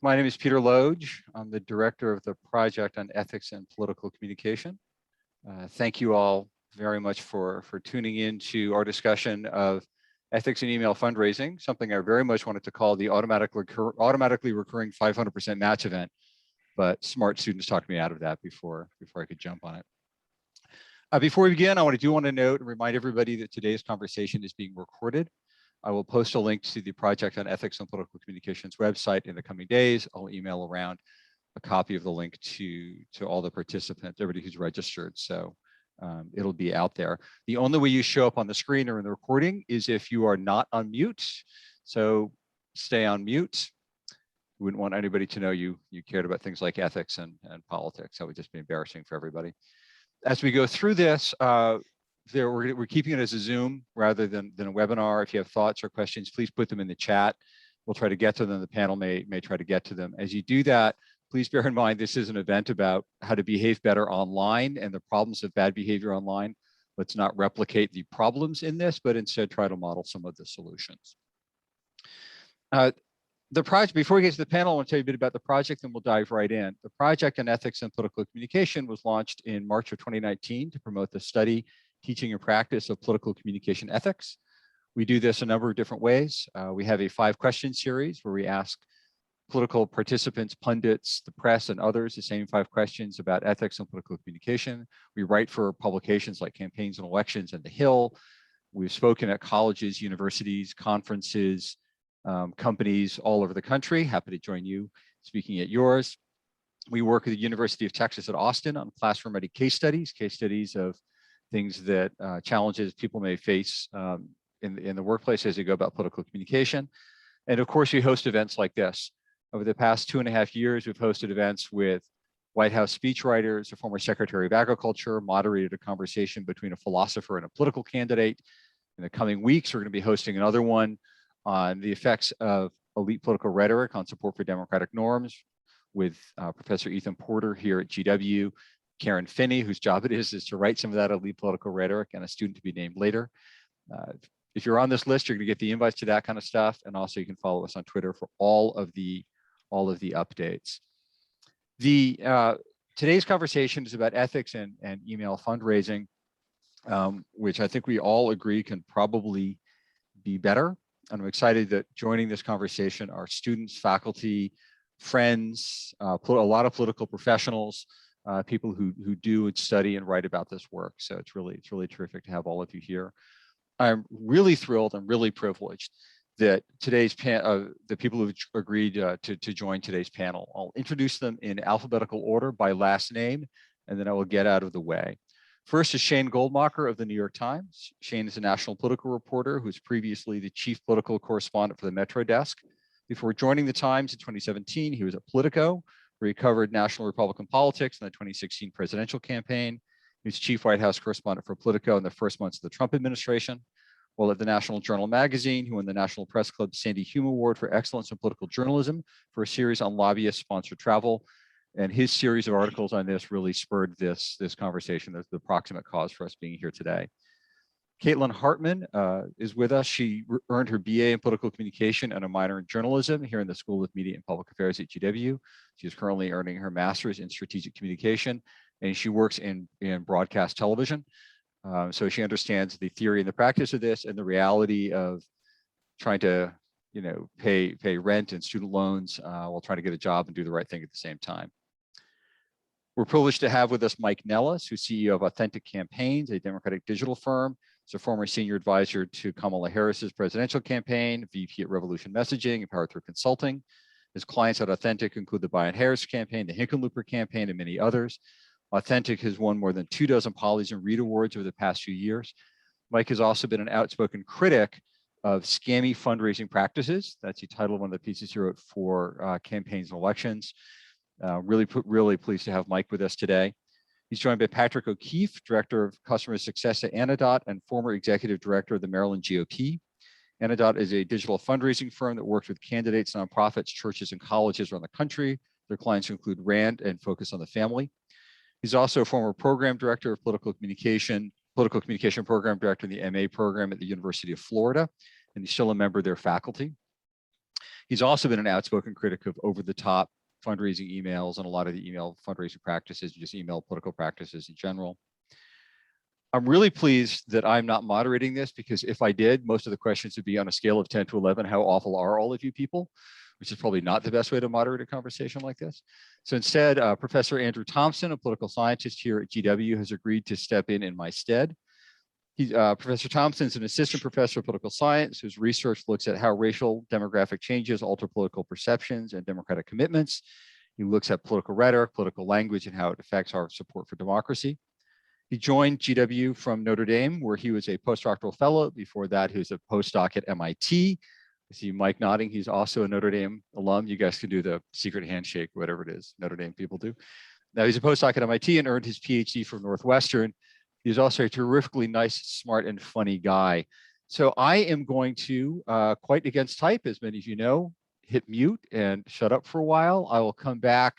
My name is Peter Loge. I'm the director of the Project on Ethics and Political Communication. Thank you all very much for tuning in to our discussion of ethics and email fundraising, something I very much wanted to call the automatically recurring 500% match event, but smart students talked me out of that before I could jump on it. Before we begin, I do want to note and remind everybody that today's conversation is being recorded. I will post a link to the Project on Ethics and Political Communications website in the coming days. I'll email around a copy of the link to all the participants, everybody who's registered. So it'll be out there. The only way you show up on the screen or in the recording is if you are not on mute. So stay on mute. We wouldn't want anybody to know you cared about things like ethics and politics. That would just be embarrassing for everybody. As we go through this, we're keeping it as a Zoom rather than a webinar. If you have thoughts or questions, please put them in the chat. We'll try to get to them. The panel may try to get to them. As you do that, please bear in mind this is an event about how to behave better online and the problems of bad behavior online. Let's not replicate the problems in this, but instead try to model some of the solutions. The project, before we get to the panel, I want to tell you a bit about the project and we'll dive right in. The Project on Ethics and Political Communication was launched in March of 2019 to promote the study, teaching and practice of political communication ethics. We do this a number of different ways. We have a 5-question series where we ask political participants, pundits, the press, and others the same 5 questions about ethics and political communication. We write for publications like Campaigns and Elections and The Hill. We've spoken at colleges, universities, conferences, companies all over the country. Happy to join you speaking at yours. We work at the University of Texas at Austin on classroom-ready case studies of things that challenges people may face in the workplace as they go about political communication. And of course, we host events like this. Over the past 2.5 years, we've hosted events with White House speechwriters, a former Secretary of Agriculture, moderated a conversation between a philosopher and a political candidate. In the coming weeks, we're going to be hosting another one on the effects of elite political rhetoric on support for democratic norms with Professor Ethan Porter here at GW, Karen Finney, whose job it is to write some of that elite political rhetoric, and a student to be named later. If you're on this list, you're going to get the invites to that kind of stuff, and also you can follow us on Twitter for all of the updates. Today's conversation is about ethics and email fundraising, which I think we all agree can probably be better. And I'm excited that joining this conversation are students, faculty, friends, a lot of political professionals, people who do and study and write about this work. So it's really terrific to have all of you here. I'm really thrilled and really privileged that today's the people who agreed to join today's panel. I'll introduce them in alphabetical order by last name, and then I will get out of the way. First is Shane Goldmacher of the New York Times. Shane is a national political reporter who was previously the chief political correspondent for the Metro Desk. Before joining the Times in 2017, he was at Politico, where he covered national Republican politics in the 2016 presidential campaign. He was chief White House correspondent for Politico in the first months of the Trump administration. While at the National Journal magazine, he won the National Press Club Sandy Hume Award for Excellence in Political Journalism for a series on lobbyist-sponsored travel. And his series of articles on this really spurred this conversation. That's the proximate cause for us being here today. Caitlin Hartman is with us. She earned her BA in political communication and a minor in journalism here in the School of Media and Public Affairs at GW. She is currently earning her master's in strategic communication, and she works in broadcast television. So she understands the theory and the practice of this and the reality of trying to pay rent and student loans while trying to get a job and do the right thing at the same time. We're privileged to have with us Mike Nellis, who's CEO of Authentic Campaigns, a Democratic digital firm. He's a former senior advisor to Kamala Harris's presidential campaign, VP at Revolution Messaging, and Power Through Consulting. His clients at Authentic include the Biden-Harris campaign, the Hickenlooper campaign, and many others. Authentic has won more than 24 Pollies and Reed Awards over the past few years. Mike has also been an outspoken critic of scammy fundraising practices. That's the title of one of the pieces he wrote for Campaigns and Elections. Really pleased to have Mike with us today. He's joined by Patrick O'Keefe, Director of Customer Success at Anodot and former Executive Director of the Maryland GOP. Anodot is a digital fundraising firm that works with candidates, nonprofits, churches, and colleges around the country. Their clients include RAND and Focus on the Family. He's also a former Program Director of Political Communication Program Director in the MA program at the University of Florida, and he's still a member of their faculty. He's also been an outspoken critic of over-the-top fundraising emails and a lot of the email fundraising practices, just email political practices in general. I'm really pleased that I'm not moderating this, because if I did, most of the questions would be on a scale of 10 to 11, how awful are all of you people? Which is probably not the best way to moderate a conversation like this. So instead, Professor Andrew Thompson, a political scientist here at GW, has agreed to step in my stead. Professor Thompson is an assistant professor of political science whose research looks at how racial demographic changes alter political perceptions and democratic commitments. He looks at political rhetoric, political language, and how it affects our support for democracy. He joined GW from Notre Dame, where he was a postdoctoral fellow. Before that, he was a postdoc at MIT. I see Mike nodding. He's also a Notre Dame alum. You guys can do the secret handshake, whatever it is Notre Dame people do. Now, he's a postdoc at MIT and earned his PhD from Northwestern. He's also a terrifically nice, smart, and funny guy. So I am going to, quite against type, as many of you know, hit mute and shut up for a while. I will come back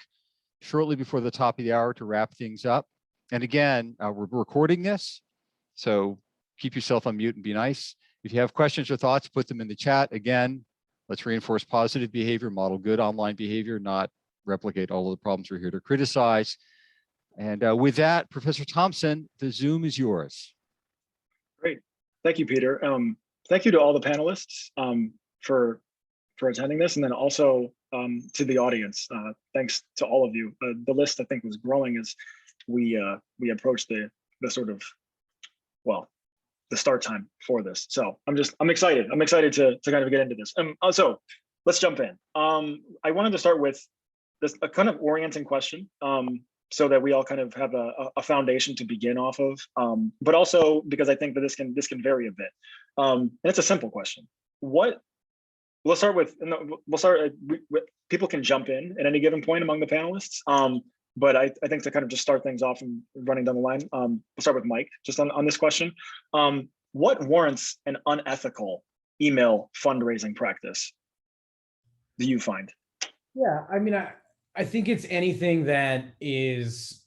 shortly before the top of the hour to wrap things up. And again, we're recording this, so keep yourself on mute and be nice. If you have questions or thoughts, put them in the chat. Again, let's reinforce positive behavior, model good online behavior, not replicate all of the problems we're here to criticize. And with that, Professor Thompson, the Zoom is yours. Great. Thank you, Peter. Thank you to all the panelists for attending this, and then also to the audience. Thanks to all of you. The list, I think, was growing as we approach the sort of, well, the start time for this. So I'm excited. I'm excited to kind of get into this. So let's jump in. I wanted to start with a kind of orienting question, so that we all kind of have a foundation to begin off of, but also because I think that this can vary a bit. And it's a simple question. We'll start with people can jump in at any given point among the panelists. But I think to kind of just start things off and running down the line, we'll start with Mike, just on this question. What warrants an unethical email fundraising practice, do you find? Yeah, I mean, I think it's anything that is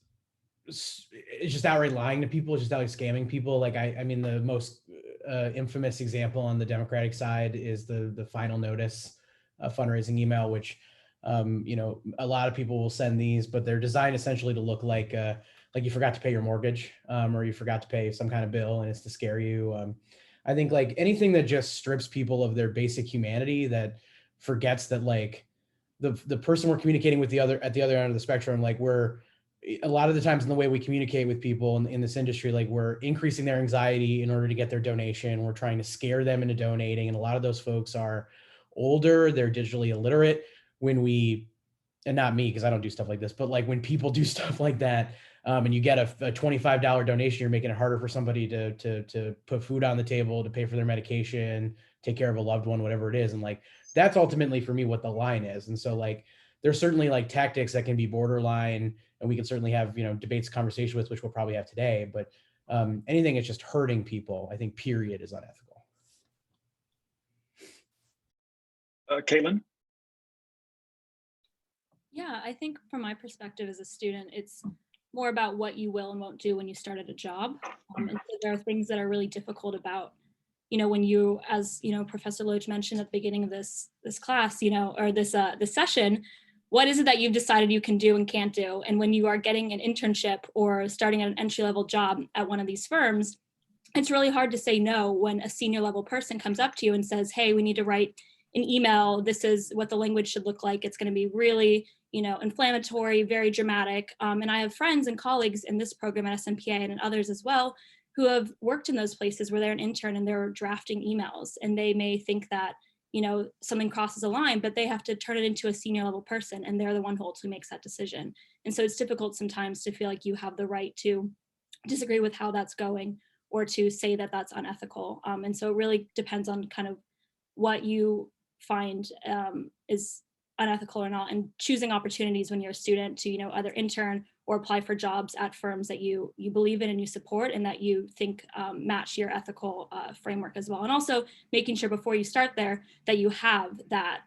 just outright lying to people, just outright scamming people. Like, I mean, the most infamous example on the Democratic side is the final notice fundraising email, which you know, a lot of people will send these, but they're designed essentially to look like you forgot to pay your mortgage, or you forgot to pay some kind of bill, and it's to scare you. I think like anything that just strips people of their basic humanity, that forgets that like the person we're communicating with at the other end of the spectrum, like we're a lot of the times in the way we communicate with people in this industry, like we're increasing their anxiety in order to get their donation. We're trying to scare them into donating. And a lot of those folks are older, they're digitally illiterate. And not me, because I don't do stuff like this, but like when people do stuff like that, and you get a $25 donation, you're making it harder for somebody to put food on the table, to pay for their medication, take care of a loved one, whatever it is. And like, that's ultimately for me what the line is. And so like, there's certainly like tactics that can be borderline, and we can certainly have, you know, debates, conversation with, which we'll probably have today, but anything that's just hurting people, I think period, is unethical. Caitlin? Yeah, I think from my perspective as a student, it's more about what you will and won't do when you start at a job. And so there are things that are really difficult about, you know, when you, as you know, Professor Loach mentioned at the beginning of this class, you know, or this session, what is it that you've decided you can do and can't do? And when you are getting an internship or starting at an entry-level job at one of these firms, it's really hard to say no when a senior level person comes up to you and says, hey, we need to write an email. This is what the language should look like. It's going to be really, you know, inflammatory, very dramatic. And I have friends and colleagues in this program at SMPA and in others as well, who have worked in those places where they're an intern and they're drafting emails, and they may think that, you know, something crosses a line, but they have to turn it into a senior level person, and they're the one who ultimately makes that decision. And so it's difficult sometimes to feel like you have the right to disagree with how that's going, or to say that that's unethical. And so it really depends on kind of what you find is unethical or not, and choosing opportunities when you're a student to, you know, either intern or apply for jobs at firms that you believe in and you support and that you think match your ethical framework as well. And also making sure before you start there that you have that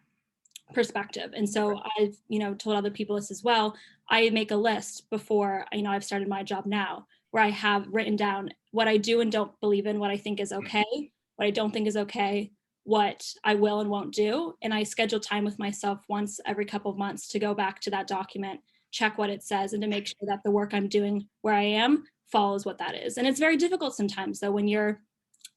perspective. And so I've, you know, told other people this as well. I make a list before, you know, I've started my job now, where I have written down what I do and don't believe in, what I think is okay, what I don't think is okay, what I will and won't do. And I schedule time with myself once every couple of months to go back to that document, check what it says, and to make sure that the work I'm doing where I am follows what that is. And it's very difficult sometimes though, when you're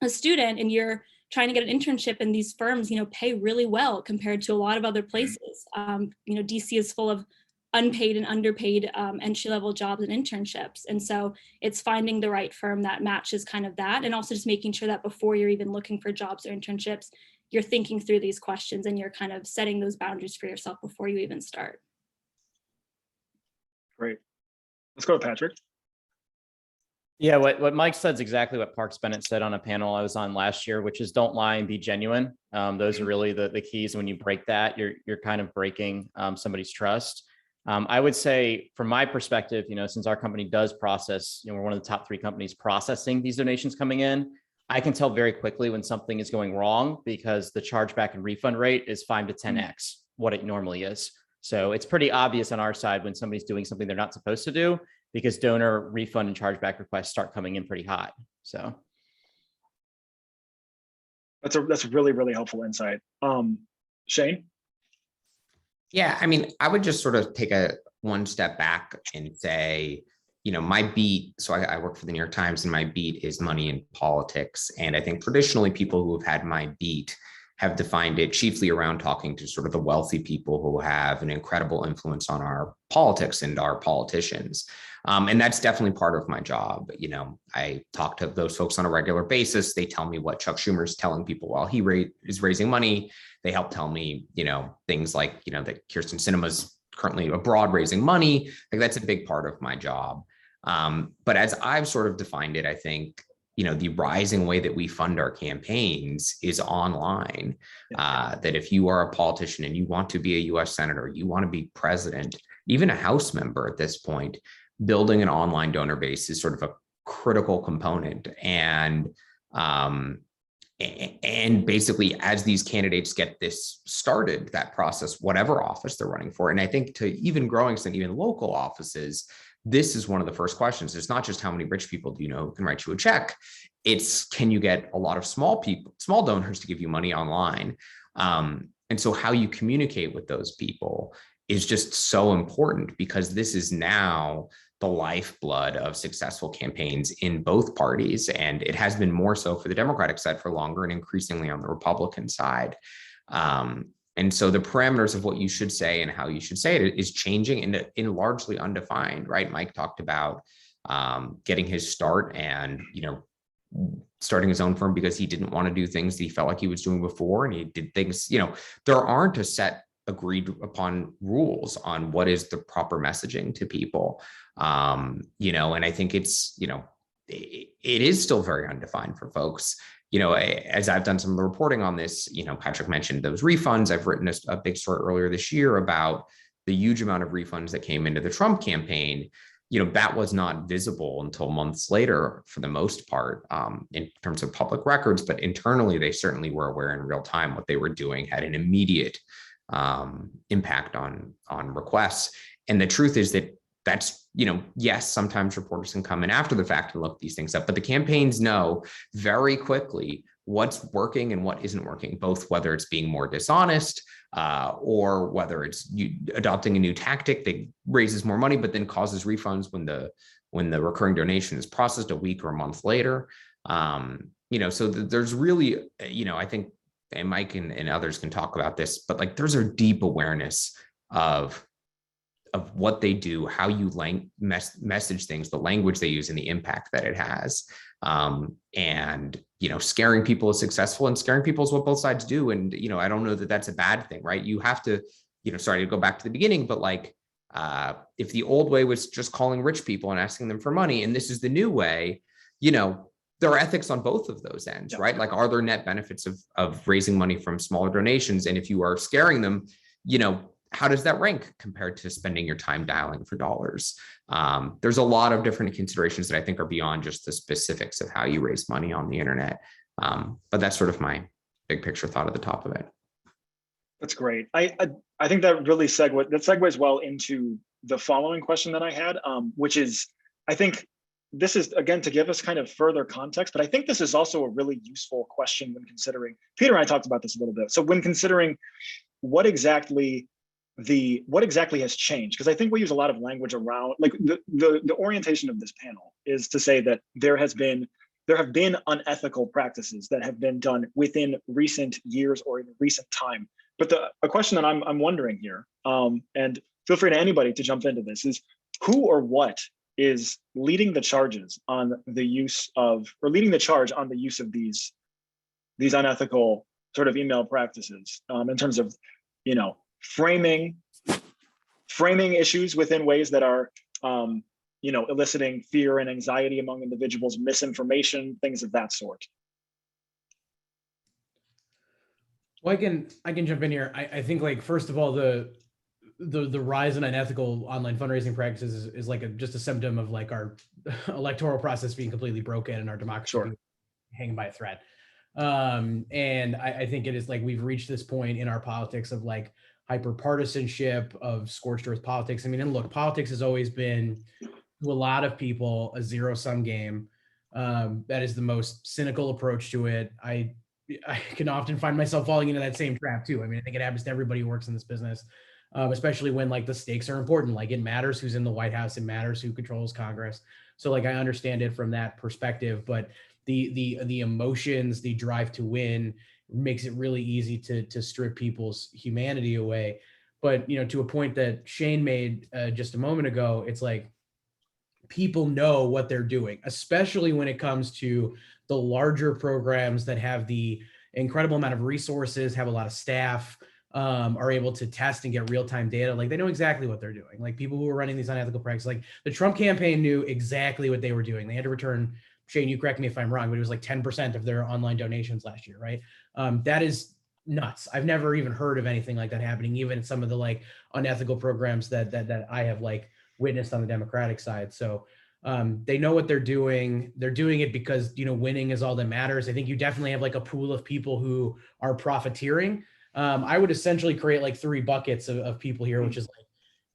a student and you're trying to get an internship, and these firms, pay really well compared to a lot of other places. DC is full of unpaid and underpaid entry-level jobs and internships. And so it's finding the right firm that matches kind of that. And also just making sure that before you're even looking for jobs or internships, you're thinking through these questions and you're kind of setting those boundaries for yourself before you even start. Great. Let's go to Patrick. Yeah, what Mike said is exactly what Parks Bennett said on a panel I was on last year, which is don't lie and be genuine. Those are really the keys. When you break that, you're kind of breaking somebody's trust. I would say from my perspective, since our company does process, we're one of the top 3 companies processing these donations coming in, I can tell very quickly when something is going wrong because the chargeback and refund rate is 5 to 10x what it normally is. So it's pretty obvious on our side when somebody's doing something they're not supposed to do, because donor refund and chargeback requests start coming in pretty hot. So That's a really, really helpful insight. Shane? Yeah, I mean, I would just sort of take one step back and say, my beat, so I work for the New York Times, and my beat is money in politics. And I think traditionally people who have had my beat have defined it chiefly around talking to sort of the wealthy people who have an incredible influence on our politics and our politicians. And that's definitely part of my job. I talk to those folks on a regular basis. They tell me what Chuck Schumer is telling people while he is raising money. They help tell me, things like, that Kirsten Sinema's currently abroad raising money. Like, that's a big part of my job. But as I've sort of defined it, I think, the rising way that we fund our campaigns is online. That if you are a politician and you want to be a US senator, you want to be president, even a House member at this point, building an online donor base is sort of a critical component. And basically, as these candidates get this started, that process, whatever office they're running for, and I think to even growing extent, even local offices, this is one of the first questions. It's not just how many rich people do you know who can write you a check. It's, can you get a lot of small donors to give you money online? And so how you communicate with those people is just so important, because this is now the lifeblood of successful campaigns in both parties. And it has been more so for the Democratic side for longer, and increasingly on the Republican side. And so the parameters of what you should say and how you should say it is changing in largely undefined, right? Mike talked about getting his start and, starting his own firm because he didn't want to do things that he felt like he was doing before. And he did things, there aren't a set agreed upon rules on what is the proper messaging to people. And I think it's, it is still very undefined for folks. As I've done some of the reporting on this, Patrick mentioned those refunds. I've written a big story earlier this year about the huge amount of refunds that came into the Trump campaign. That was not visible until months later for the most part, in terms of public records, but internally they certainly were aware in real time what they were doing had an immediate impact on requests. And the truth is that that's, yes, sometimes reporters can come in after the fact and look these things up, but the campaigns know very quickly what's working and what isn't working, both whether it's being more dishonest or whether it's adopting a new tactic that raises more money, but then causes refunds when the recurring donation is processed a week or a month later. So there's really, I think, and Mike and others can talk about this, but like there's a deep awareness of what they do, how you message things, the language they use, and the impact that it has. And, scaring people is successful, and scaring people is what both sides do. And, I don't know that that's a bad thing, right? You have to, sorry to go back to the beginning, but like, if the old way was just calling rich people and asking them for money, and this is the new way, there are ethics on both of those ends, right? Like, are there net benefits of raising money from smaller donations? And if you are scaring them, how does that rank compared to spending your time dialing for dollars? There's a lot of different considerations that I think are beyond just the specifics of how you raise money on the internet. But that's sort of my big picture thought at the top of it. That's great. I think that really segues well into the following question that I had, which is, I think this is, again, to give us kind of further context, but I think this is also a really useful question when considering, Peter and I talked about this a little bit. So when considering what exactly has changed, because I think we use a lot of language around, like the orientation of this panel is to say that there have been unethical practices that have been done within recent years or in recent time. But a question that I'm wondering here, and feel free to anybody to jump into this, is who or what is leading the charges on the use of, or leading the charge on the use of these unethical sort of email practices, in terms of, you know, framing issues within ways that are, you know, eliciting fear and anxiety among individuals, misinformation, things of that sort. Well, I can jump in here. I think, like, first of all, the rise in unethical online fundraising practices is like just a symptom of like our electoral process being completely broken and our democracy being hanging by a thread. And I think it is like we've reached this point in our politics of like hyper partisanship, of scorched earth politics. I mean, and look, politics has always been, to a lot of people, a zero-sum game. That is the most cynical approach to it. I can often find myself falling into that same trap too. I mean, I think it happens to everybody who works in this business, especially when like the stakes are important. Like, it matters who's in the White House, it matters who controls Congress. So like, I understand it from that perspective, but the emotions, the drive to win makes it really easy to strip people's humanity away. But, you know, to a point that Shane made just a moment ago, it's like, people know what they're doing, especially when it comes to the larger programs that have the incredible amount of resources, have a lot of staff, are able to test and get real-time data. Like, they know exactly what they're doing. Like, people who are running these unethical practices, like the Trump campaign knew exactly what they were doing. They had to return, Shane, you correct me if I'm wrong, but it was like 10% of their online donations last year, right? That is nuts. I've never even heard of anything like that happening, even in some of the like unethical programs that I have like witnessed on the Democratic side. So they know what they're doing. They're doing it because, you know, winning is all that matters. I think you definitely have like a pool of people who are profiteering. I would essentially create like 3 buckets of people here, which is like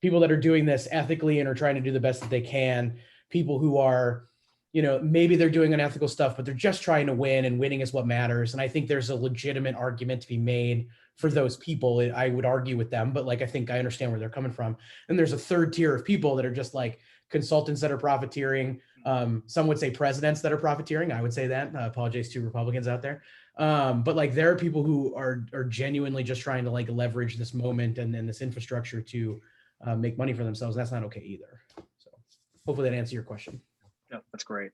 people that are doing this ethically and are trying to do the best that they can. People who are, you know, maybe they're doing unethical stuff, but they're just trying to win, and winning is what matters. And I think there's a legitimate argument to be made for those people. I would argue with them, but like, I think I understand where they're coming from. And there's a third tier of people that are just like consultants that are profiteering. Some would say presidents that are profiteering. I would say that. Apologies to Republicans out there. But like, there are people who are genuinely just trying to like leverage this moment and this infrastructure to make money for themselves. That's not okay either. So hopefully that answers your question. Yeah, that's great.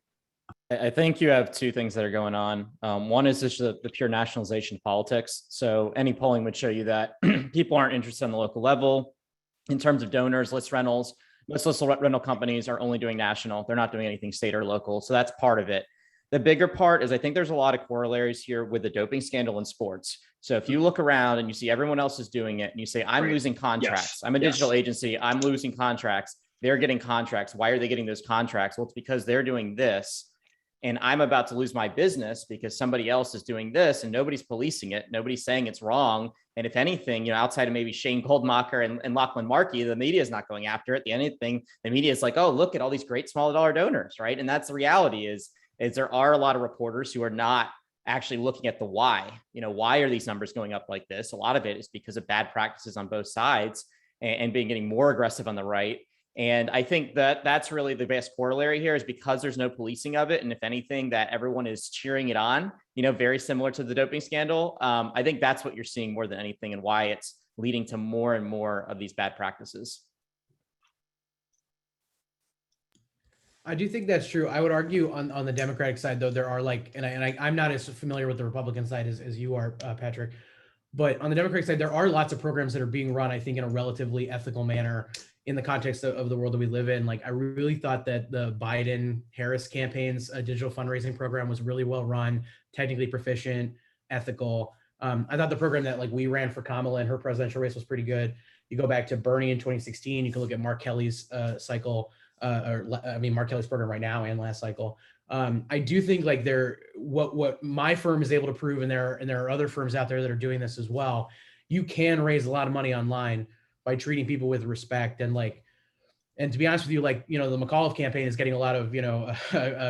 I think you have 2 things that are going on. One is just the pure nationalization of politics. So any polling would show you that people aren't interested on the local level. In terms of donors, list rentals, most list rental companies are only doing national. They're not doing anything state or local. So that's part of it. The bigger part is I think there's a lot of corollaries here with the doping scandal in sports. So if you look around and you see everyone else is doing it and you say, I'm losing contracts. Yes. I'm a digital agency. I'm losing contracts. They're getting contracts. Why are they getting those contracts? Well, it's because they're doing this. And I'm about to lose my business because somebody else is doing this and nobody's policing it. Nobody's saying it's wrong. And if anything, you know, outside of maybe Shane Goldmacher and Lachlan Markey, the media is not going after it. The media is like, oh, look at all these great small dollar donors, right? And that's the reality is there are a lot of reporters who are not actually looking at the why. You know, why are these numbers going up like this? A lot of it is because of bad practices on both sides and getting more aggressive on the right. And I think that that's really the best corollary here is because there's no policing of it. And if anything, that everyone is cheering it on, you know, very similar to the doping scandal. I think that's what you're seeing more than anything and why it's leading to more and more of these bad practices. I do think that's true. I would argue on the Democratic side, though, there are like, and I'm not as familiar with the Republican side as you are, Patrick, but on the Democratic side, there are lots of programs that are being run, I think, in a relatively ethical manner in the context of the world that we live in. Like, I really thought that the Biden-Harris campaign's digital fundraising program was really well run, technically proficient, ethical. I thought the program that like we ran for Kamala in her presidential race was pretty good. You go back to Bernie in 2016, you can look at Mark Kelly's cycle, Mark Kelly's program right now and last cycle. I do think like what my firm is able to prove, and there are other firms out there that are doing this as well. You can raise a lot of money online by treating people with respect and And to be honest with you, like, the McAuliffe campaign is getting a lot of,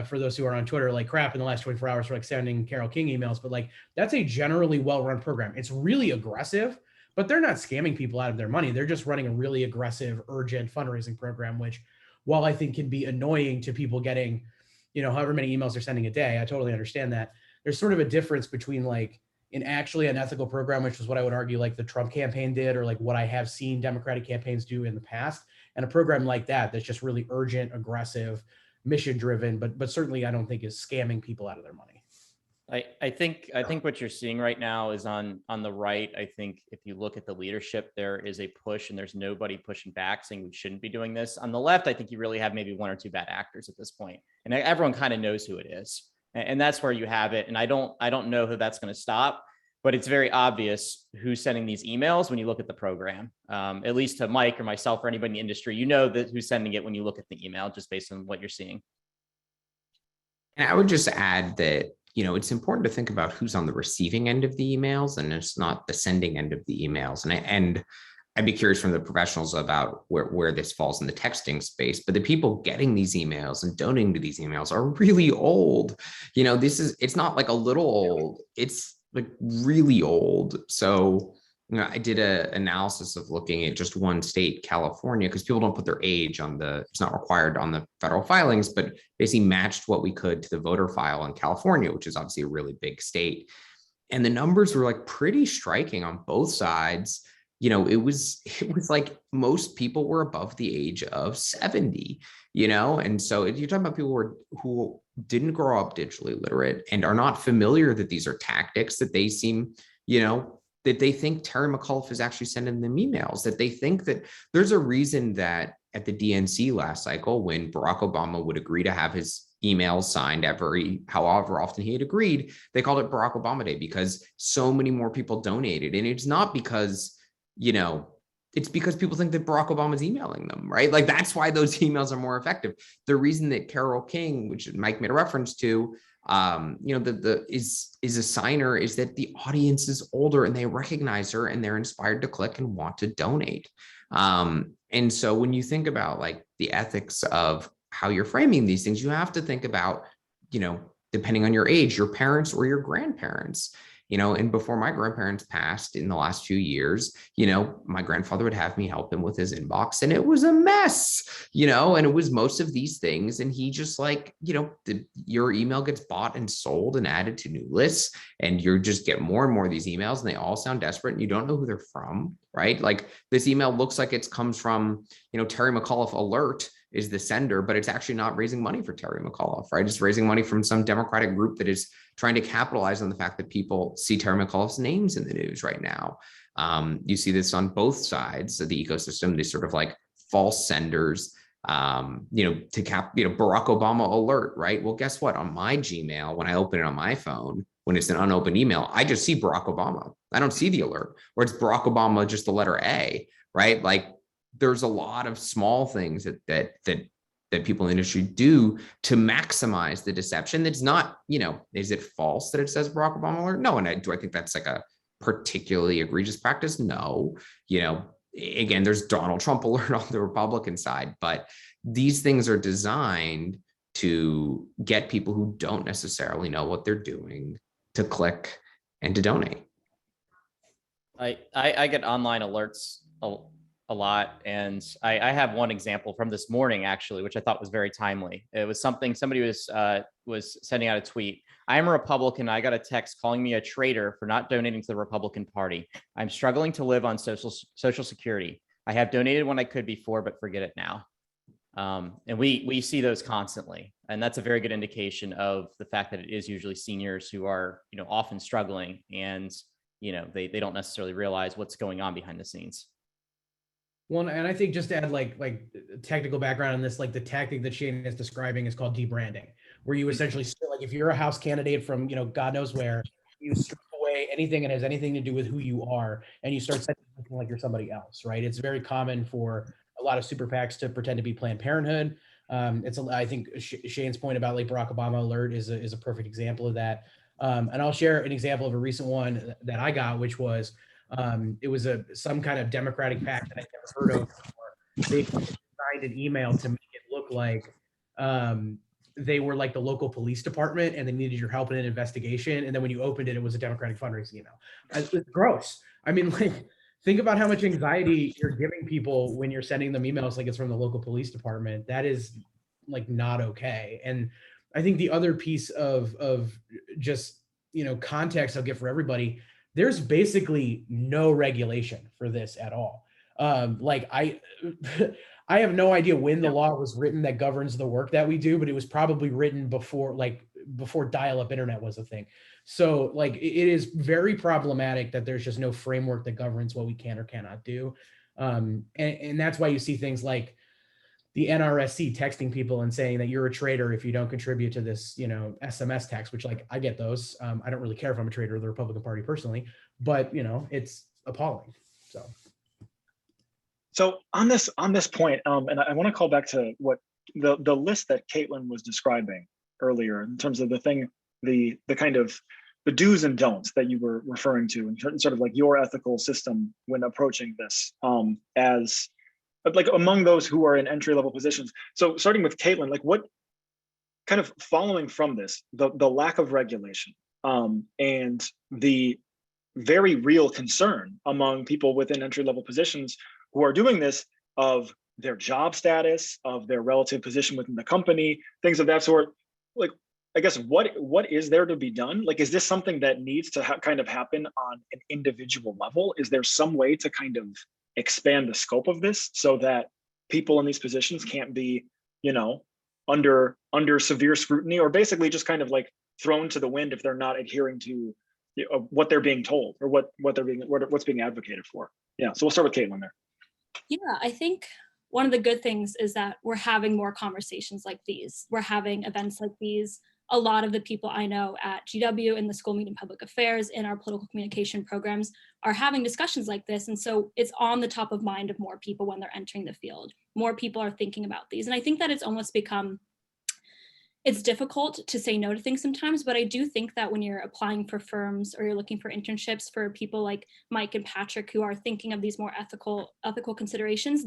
for those who are on Twitter, like crap in the last 24 hours for like sending Carole King emails, but like, that's a generally well-run program. It's really aggressive, but they're not scamming people out of their money. They're just running a really aggressive, urgent fundraising program, which, while I think can be annoying to people getting, however many emails they're sending a day, I totally understand that. There's sort of a difference between like an ethical program, which is what I would argue like the Trump campaign did, or like what I have seen Democratic campaigns do in the past, and a program like that that's just really urgent, aggressive, mission driven, but certainly I don't think is scamming people out of their money. I think what you're seeing right now is on the right. I think if you look at the leadership, there is a push and there's nobody pushing back saying we shouldn't be doing this. On the left, I think you really have maybe one or two bad actors at this point, and everyone kind of knows who it is. And that's where you have it. And I don't know who that's going to stop, but it's very obvious who's sending these emails when you look at the program. At least to Mike or myself or anybody in the industry, that who's sending it when you look at the email, just based on what you're seeing. And I would just add that, it's important to think about who's on the receiving end of the emails, and it's not the sending end of the emails. And I'd be curious from the professionals about where this falls in the texting space, but the people getting these emails and donating to these emails are really old. It's not like a little old, it's like really old. So, I did an analysis of looking at just one state, California, because people don't put their age it's not required on the federal filings, but basically matched what we could to the voter file in California, which is obviously a really big state. And the numbers were like pretty striking on both sides. It was like most people were above the age of 70, and so if you're talking about people who didn't grow up digitally literate and are not familiar that these are tactics, that they seem, that they think Terry McAuliffe is actually sending them emails, that they think that there's a reason that at the DNC last cycle, when Barack Obama would agree to have his emails signed however often he had agreed, they called it Barack Obama Day, because so many more people donated. And it's not because, it's because people think that Barack Obama's emailing them, right? Like, that's why those emails are more effective. The reason that Carole King, which Mike made a reference to, is a signer, is that the audience is older and they recognize her and they're inspired to click and want to donate. And so when you think about like the ethics of how you're framing these things, you have to think about, depending on your age, your parents or your grandparents. And before my grandparents passed in the last few years, my grandfather would have me help him with his inbox, and it was a mess, and it was most of these things. And he just like, your email gets bought and sold and added to new lists, and you just get more and more of these emails, and they all sound desperate, and you don't know who they're from, right? Like, this email looks like it comes from, Terry McAuliffe Alert is the sender, but it's actually not raising money for Terry McAuliffe, right? It's raising money from some Democratic group that is trying to capitalize on the fact that people see Terry McAuliffe's names in the news right now. You see this on both sides of the ecosystem, these sort of like false senders, Barack Obama alert, right? Well, guess what? On my Gmail, when I open it on my phone, when it's an unopened email, I just see Barack Obama. I don't see the alert, or it's Barack Obama, just the letter A, right? Like, there's a lot of small things that people in the industry do to maximize the deception. That's not, is it false that it says Barack Obama alert? No. And do I think that's like a particularly egregious practice? No. Again, there's Donald Trump alert on the Republican side, but these things are designed to get people who don't necessarily know what they're doing to click and to donate. I get online alerts a lot. And I have one example from this morning, actually, which I thought was very timely. It was something somebody was sending out a tweet. I'm a Republican. I got a text calling me a traitor for not donating to the Republican Party. I'm struggling to live on social security. I have donated when I could before, but forget it now. And we see those constantly. And that's a very good indication of the fact that it is usually seniors who are, often struggling, and, they don't necessarily realize what's going on behind the scenes. Well, and I think just to add like technical background on this, like the tactic that Shane is describing is called debranding, where you essentially, like, if you're a House candidate from, God knows where, you strip away anything that has anything to do with who you are, and you start looking like you're somebody else, right? It's very common for a lot of super PACs to pretend to be Planned Parenthood. I think Shane's point about like Barack Obama alert is a perfect example of that. And I'll share an example of a recent one that I got, which was, it was some kind of Democratic PAC that I'd never heard of before. They designed designed an email to make it look like they were like the local police department and they needed your help in an investigation. And then when you opened it, it was a Democratic fundraising email. It's gross. I mean, like, think about how much anxiety you're giving people when you're sending them emails like it's from the local police department. That is like not okay. And I think the other piece of just, you know, context I'll give for everybody, there's basically no regulation for this at all. Like I have no idea when the law was written that governs the work that we do, but it was probably written before dial-up internet was a thing. So like it is very problematic that there's just no framework that governs what we can or cannot do. And that's why you see things like the NRSC texting people and saying that you're a traitor if you don't contribute to this, you know, SMS text, which, like, I get those. I don't really care if I'm a traitor of the Republican Party personally, but, you know, it's appalling. So on this point, and I want to call back to what the list that Caitlin was describing earlier in terms of the kind of the do's and don'ts that you were referring to, and sort of like your ethical system when approaching this, as like among those who are in entry-level positions. So starting with Caitlin, like what kind of following from this, the lack of regulation, and the very real concern among people within entry-level positions who are doing this of their job status, of their relative position within the company, things of that sort. Like, I guess what is there to be done? Like, is this something that needs to kind of happen on an individual level? Is there some way to kind of expand the scope of this so that people in these positions can't be, you know, under severe scrutiny, or basically just kind of like thrown to the wind if they're not adhering to, you know, what they're being told or what's being advocated for? Yeah, so we'll start with Caitlin there. Yeah, I think one of the good things is that we're having more conversations like these. We're having events like these. A lot of the people I know at GW in the School Meeting Public Affairs in our political communication programs are having discussions like this. And so it's on the top of mind of more people when they're entering the field. More people are thinking about these. And I think that it's almost become, it's difficult to say no to things sometimes, but I do think that when you're applying for firms or you're looking for internships for people like Mike and Patrick who are thinking of these more ethical considerations,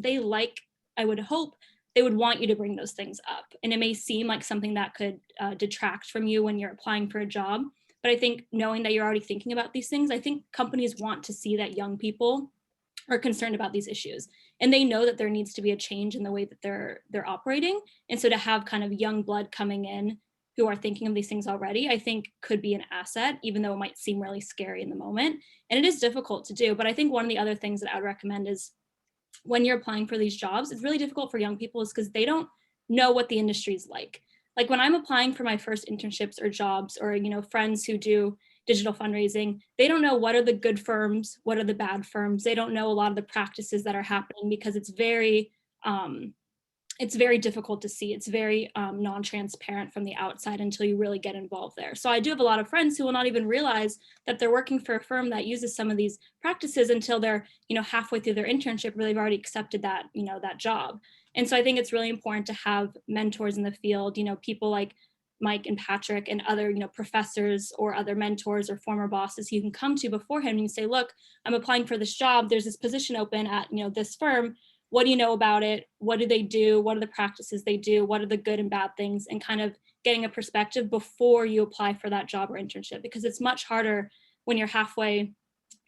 I would hope they would want you to bring those things up. And it may seem like something that could detract from you when you're applying for a job. But I think knowing that you're already thinking about these things, I think companies want to see that young people are concerned about these issues. And they know that there needs to be a change in the way that they're operating. And so to have kind of young blood coming in who are thinking of these things already, I think could be an asset, even though it might seem really scary in the moment. And it is difficult to do. But I think one of the other things that I would recommend is when you're applying for these jobs, it's really difficult for young people is because they don't know what the industry is like. Like when I'm applying for my first internships or jobs, or, you know, friends who do digital fundraising, they don't know what are the good firms, what are the bad firms. They don't know a lot of the practices that are happening because it's very difficult to see. It's very non-transparent from the outside until you really get involved there. So I do have a lot of friends who will not even realize that they're working for a firm that uses some of these practices until they're, you know, halfway through their internship, where they've already accepted that, you know, that job. And so I think it's really important to have mentors in the field, you know, people like Mike and Patrick and other, you know, professors or other mentors or former bosses you can come to beforehand and you say, look, I'm applying for this job. There's this position open at, you know, this firm. What do you know about it? What do they do? What are the practices they do? What are the good and bad things? And kind of getting a perspective before you apply for that job or internship, because it's much harder when you're halfway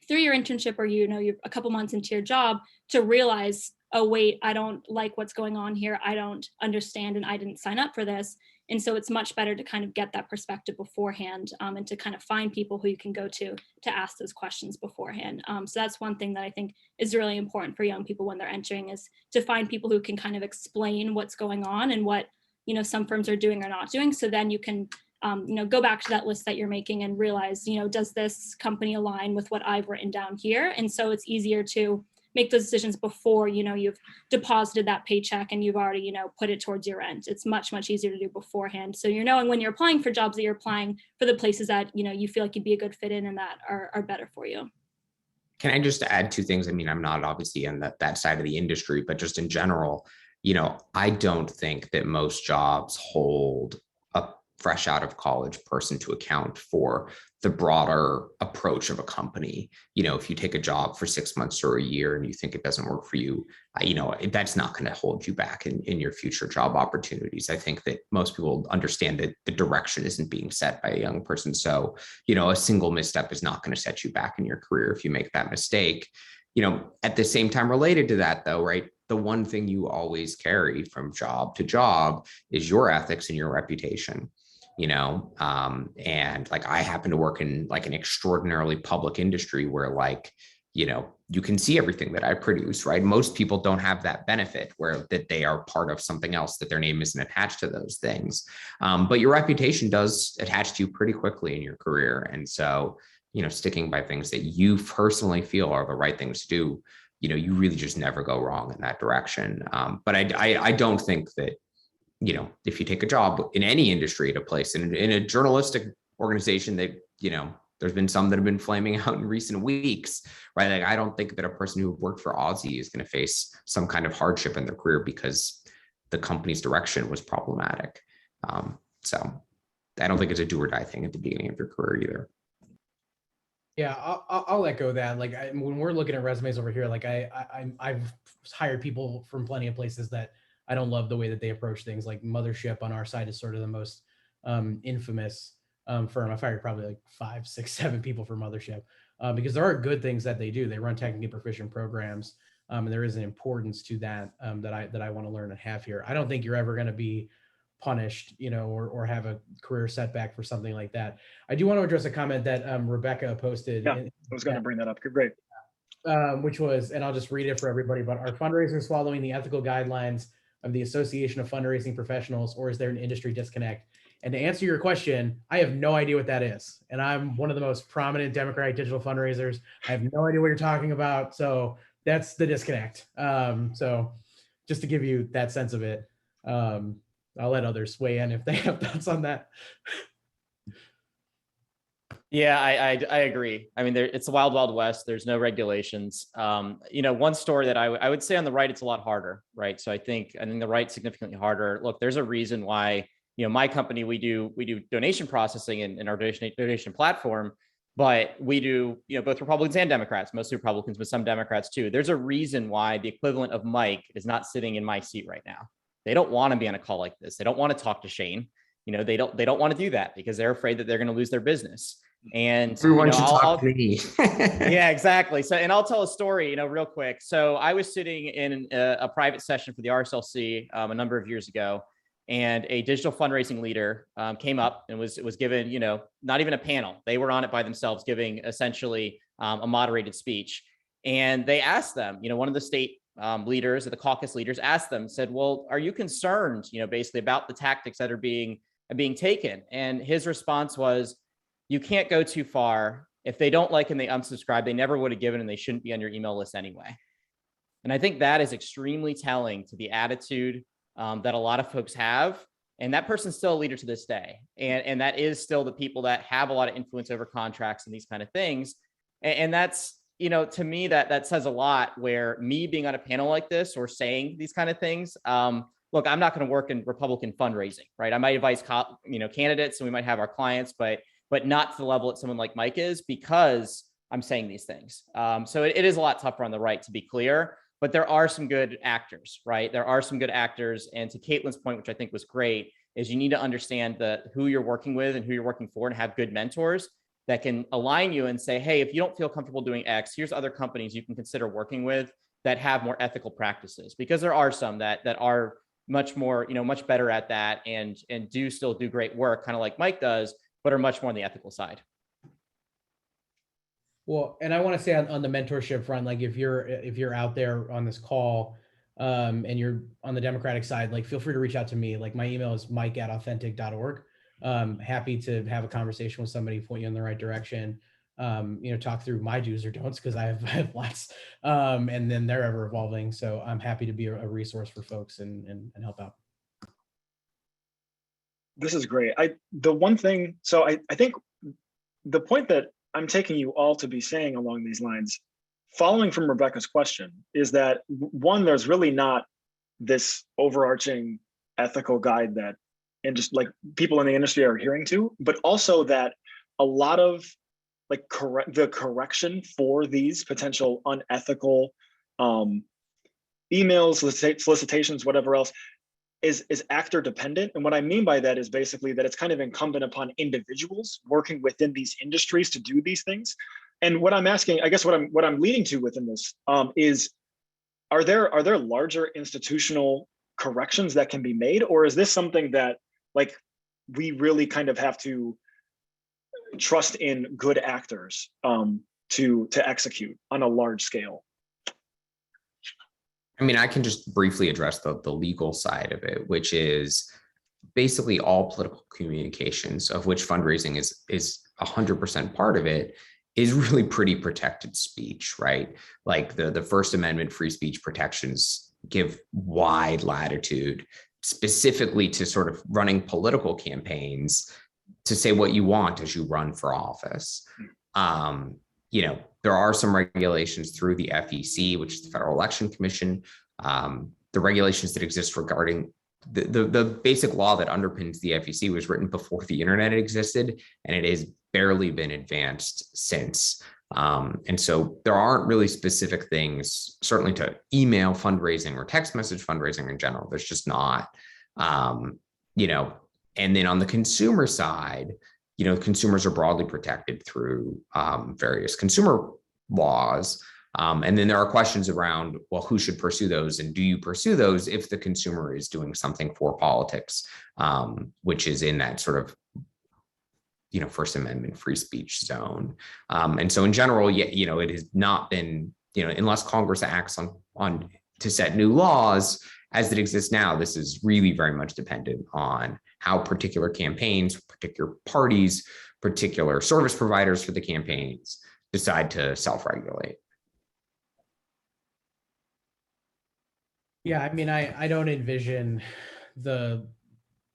through your internship or, you know, you're a couple months into your job to realize, oh, wait, I don't like what's going on here. I don't understand and I didn't sign up for this. And so it's much better to kind of get that perspective beforehand, and to kind of find people who you can go to ask those questions beforehand. So that's one thing that I think is really important for young people when they're entering, is to find people who can kind of explain what's going on and what, you know, some firms are doing or not doing. So then you can, you know, go back to that list that you're making and realize, you know, does this company align with what I've written down here? And so it's easier to make those decisions before, you know, you've deposited that paycheck and you've already, you know, put it towards your rent. It's much, much easier to do beforehand. So you're knowing when you're applying for jobs that you're applying for the places that, you know, you feel like you'd be a good fit in and that are better for you. Can I just add two things? I mean, I'm not obviously on that side of the industry, but just in general, you know, I don't think that most jobs hold a fresh out of college person to account for the broader approach of a company. If you take a job for 6 months or a year and you think it doesn't work for you, that's not going to hold you back in your future job opportunities. I think that most people understand that the direction isn't being set by a young person. So, a single misstep is not going to set you back in your career if you make that mistake. At the same time, related to that though, right? The one thing you always carry from job to job is your ethics and your reputation. And like I happen to work in like an extraordinarily public industry where you can see everything that I produce, right? Most people don't have that benefit where that they are part of something else, that their name isn't attached to those things. But your reputation does attach to you pretty quickly in your career. And so, sticking by things that you personally feel are the right things to do, you really just never go wrong in that direction. But I don't think that, if you take a job in any industry at a place, in a journalistic organization that, there's been some that have been flaming out in recent weeks, right? Like, I don't think that a person who worked for Aussie is going to face some kind of hardship in their career because the company's direction was problematic. So I don't think it's a do or die thing at the beginning of your career either. Yeah, I'll echo that. Like when we're looking at resumes over here, like I've hired people from plenty of places that I don't love the way that they approach things. Like Mothership on our side is sort of the most infamous firm. I've hired probably like 5, 6, 7 people for Mothership because there are good things that they do. They run technically proficient programs, and there is an importance to that that I want to learn and have here. I don't think you're ever going to be punished, or have a career setback for something like that. I do want to address a comment that Rebecca posted. Yeah, I was going to bring that up. Great. Which was, and I'll just read it for everybody, but are fundraisers following the ethical guidelines of the Association of Fundraising Professionals, or is there an industry disconnect? And to answer your question, I have no idea what that is. And I'm one of the most prominent Democratic digital fundraisers. I have no idea what you're talking about. So that's the disconnect. So just to give you that sense of it, I'll let others weigh in if they have thoughts on that. Yeah, I agree. I mean, it's the wild, wild west. There's no regulations. One story that I would say on the right, it's a lot harder, right? So I think the right significantly harder. Look, there's a reason why, my company, we do donation processing in our donation platform, but we do, both Republicans and Democrats, mostly Republicans, but some Democrats too. There's a reason why the equivalent of Mike is not sitting in my seat right now. They don't want to be on a call like this. They don't want to talk to Shane. They don't want to do that because they're afraid that they're going to lose their business. And everyone should talk to me. Yeah, exactly. So, and I'll tell a story, real quick. So I was sitting in a private session for the RSLC a number of years ago, and a digital fundraising leader came up and was given, not even a panel. They were on it by themselves, giving essentially a moderated speech. And they asked them, one of the state leaders, or the caucus leaders, asked them, said, "Well, are you concerned, basically about the tactics that are being taken?" And his response was, "You can't go too far. If they don't like and they unsubscribe, they never would have given, and they shouldn't be on your email list anyway." And I think that is extremely telling to the attitude that a lot of folks have. And that person's still a leader to this day. And that is still the people that have a lot of influence over contracts and these kind of things. And that's, to me, that says a lot, where me being on a panel like this or saying these kind of things, look, I'm not going to work in Republican fundraising, right? I might advise, candidates, and we might have our clients, but not to the level that someone like Mike is, because I'm saying these things. So it is a lot tougher on the right, to be clear, but there are some good actors, right? There are some good actors. And to Caitlin's point, which I think was great, is you need to understand who you're working with and who you're working for, and have good mentors that can align you and say, hey, if you don't feel comfortable doing X, here's other companies you can consider working with that have more ethical practices, because there are some that are much more, much better at that, and do still do great work, kind of like Mike does, but are much more on the ethical side. Well, and I want to say on the mentorship front, like if you're out there on this call and you're on the Democratic side, like feel free to reach out to me. Like my email is mike@authentic.org. Happy to have a conversation with somebody, point you in the right direction, talk through my do's or don'ts, because I have lots, and then they're ever evolving. So I'm happy to be a resource for folks and help out. This is great. The one thing, so I think the point that I'm taking you all to be saying along these lines, following from Rebecca's question, is that one, there's really not this overarching ethical guide that and just like people in the industry are adhering to, but also that a lot of like the correction for these potential unethical emails, solicitations, whatever else, is actor dependent. And what I mean by that is basically that it's kind of incumbent upon individuals working within these industries to do these things. And what I'm asking, I guess what I'm leading to within this is, are there larger institutional corrections that can be made, or is this something that like we really kind of have to trust in good actors to execute on a large scale? I mean, I can just briefly address the legal side of it, which is basically all political communications, of which fundraising is 100% part of it, is really pretty protected speech, right? Like the First Amendment free speech protections give wide latitude specifically to sort of running political campaigns to say what you want as you run for office. There are some regulations through the FEC, which is the Federal Election Commission, the regulations that exist regarding the basic law that underpins the FEC was written before the internet existed, and it has barely been advanced since. And so there aren't really specific things, certainly to email fundraising or text message fundraising in general. There's just not, and then on the consumer side, consumers are broadly protected through various consumer laws. And then there are questions around, well, who should pursue those? And do you pursue those if the consumer is doing something for politics, which is in that sort of, First Amendment free speech zone. And so in general, it has not been, unless Congress acts on to set new laws as it exists now, this is really very much dependent on how particular campaigns, particular parties, particular service providers for the campaigns decide to self-regulate. Yeah, I mean, I don't envision the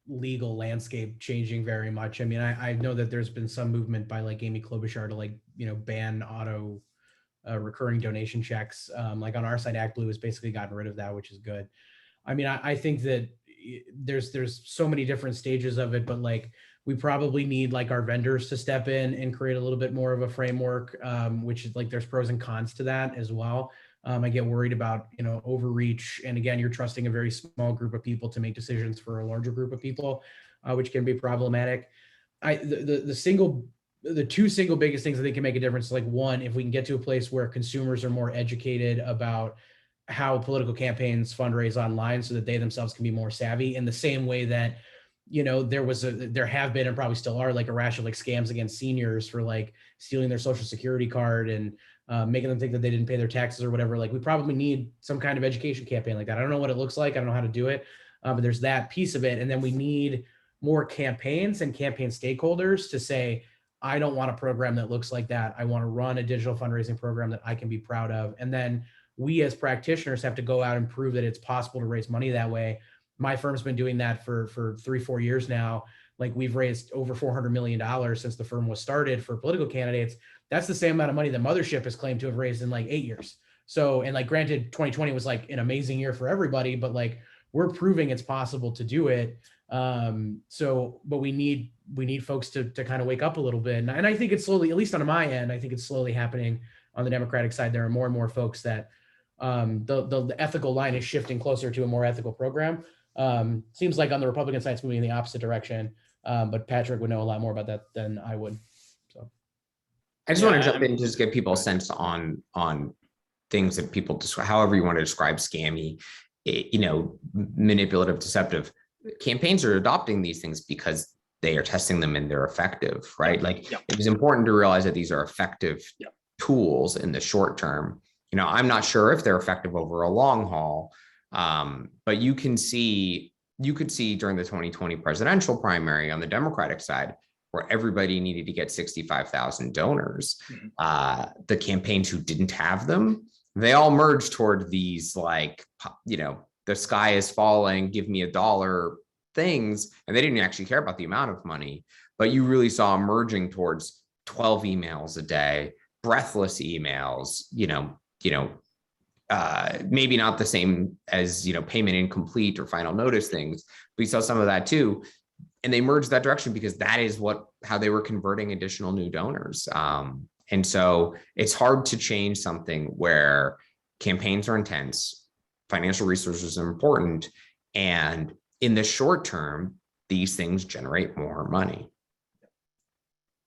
legal landscape changing very much. I mean, I know that there's been some movement by like Amy Klobuchar to ban auto recurring donation checks. Like on our side, ActBlue has basically gotten rid of that, which is good. I mean, I think that there's so many different stages of it, but like we probably need like our vendors to step in and create a little bit more of a framework, which is like there's pros and cons to that as well. I get worried about, overreach. And again, you're trusting a very small group of people to make decisions for a larger group of people, which can be problematic. The two single biggest things I think can make a difference, like one, if we can get to a place where consumers are more educated about how political campaigns fundraise online so that they themselves can be more savvy, in the same way that, there have been and probably still are like a rash of like scams against seniors for like stealing their social security card and making them think that they didn't pay their taxes or whatever. Like we probably need some kind of education campaign like that. I don't know what it looks like. I don't know how to do it, but there's that piece of it. And then we need more campaigns and campaign stakeholders to say, I don't want a program that looks like that. I want to run a digital fundraising program that I can be proud of. And then we as practitioners have to go out and prove that it's possible to raise money that way. My firm's been doing that for 3-4 years now. Like we've raised over $400 million since the firm was started for political candidates. That's the same amount of money that Mothership has claimed to have raised in like 8 years. So, and like granted, 2020 was like an amazing year for everybody, but like we're proving it's possible to do it. But we need folks to kind of wake up a little bit. And I think it's slowly, at least on my end, I think it's slowly happening on the Democratic side. There are more and more folks that the ethical line is shifting closer to a more ethical program. Seems like on the Republican side, it's moving in the opposite direction. But Patrick would know a lot more about that than I would. So I just want to jump in, just give people a sense on things that people describe, however you want to describe scammy, manipulative, deceptive. Campaigns are adopting these things because they are testing them and they're effective, right? Like it is important to realize that these are effective tools in the short term. I'm not sure if they're effective over a long haul, but you could see during the 2020 presidential primary on the Democratic side, where everybody needed to get 65,000 donors. The campaigns who didn't have them, they all merged toward these like, the sky is falling, give me $1 things. And they didn't actually care about the amount of money, but you really saw merging towards 12 emails a day, breathless emails, maybe not the same as, payment incomplete or final notice things. We saw some of that too. and they merged that direction because that is how they were converting additional new donors. And so it's hard to change something where campaigns are intense, financial resources are important, and in the short term, these things generate more money.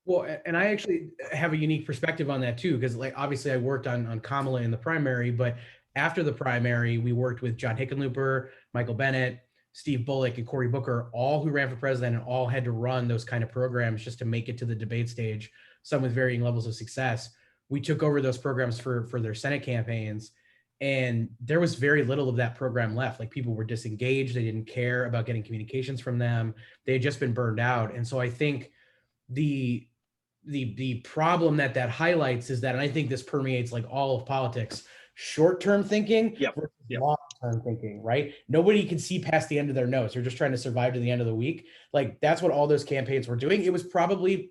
Well, and I actually have a unique perspective on that too, because like obviously I worked on Kamala in the primary, but after the primary, we worked with John Hickenlooper, Michael Bennett, Steve Bullock, and Cory Booker, all who ran for president and all had to run those kind of programs just to make it to the debate stage, some with varying levels of success. We took over those programs for their Senate campaigns, and there was very little of that program left. Like people were disengaged. They didn't care about getting communications from them. They had just been burned out. And so I think the problem that highlights is that, and I think this permeates like all of politics, short-term thinking versus long-term thinking, right? Nobody can see past the end of their nose. They're just trying to survive to the end of the week. Like that's what all those campaigns were doing. It was probably,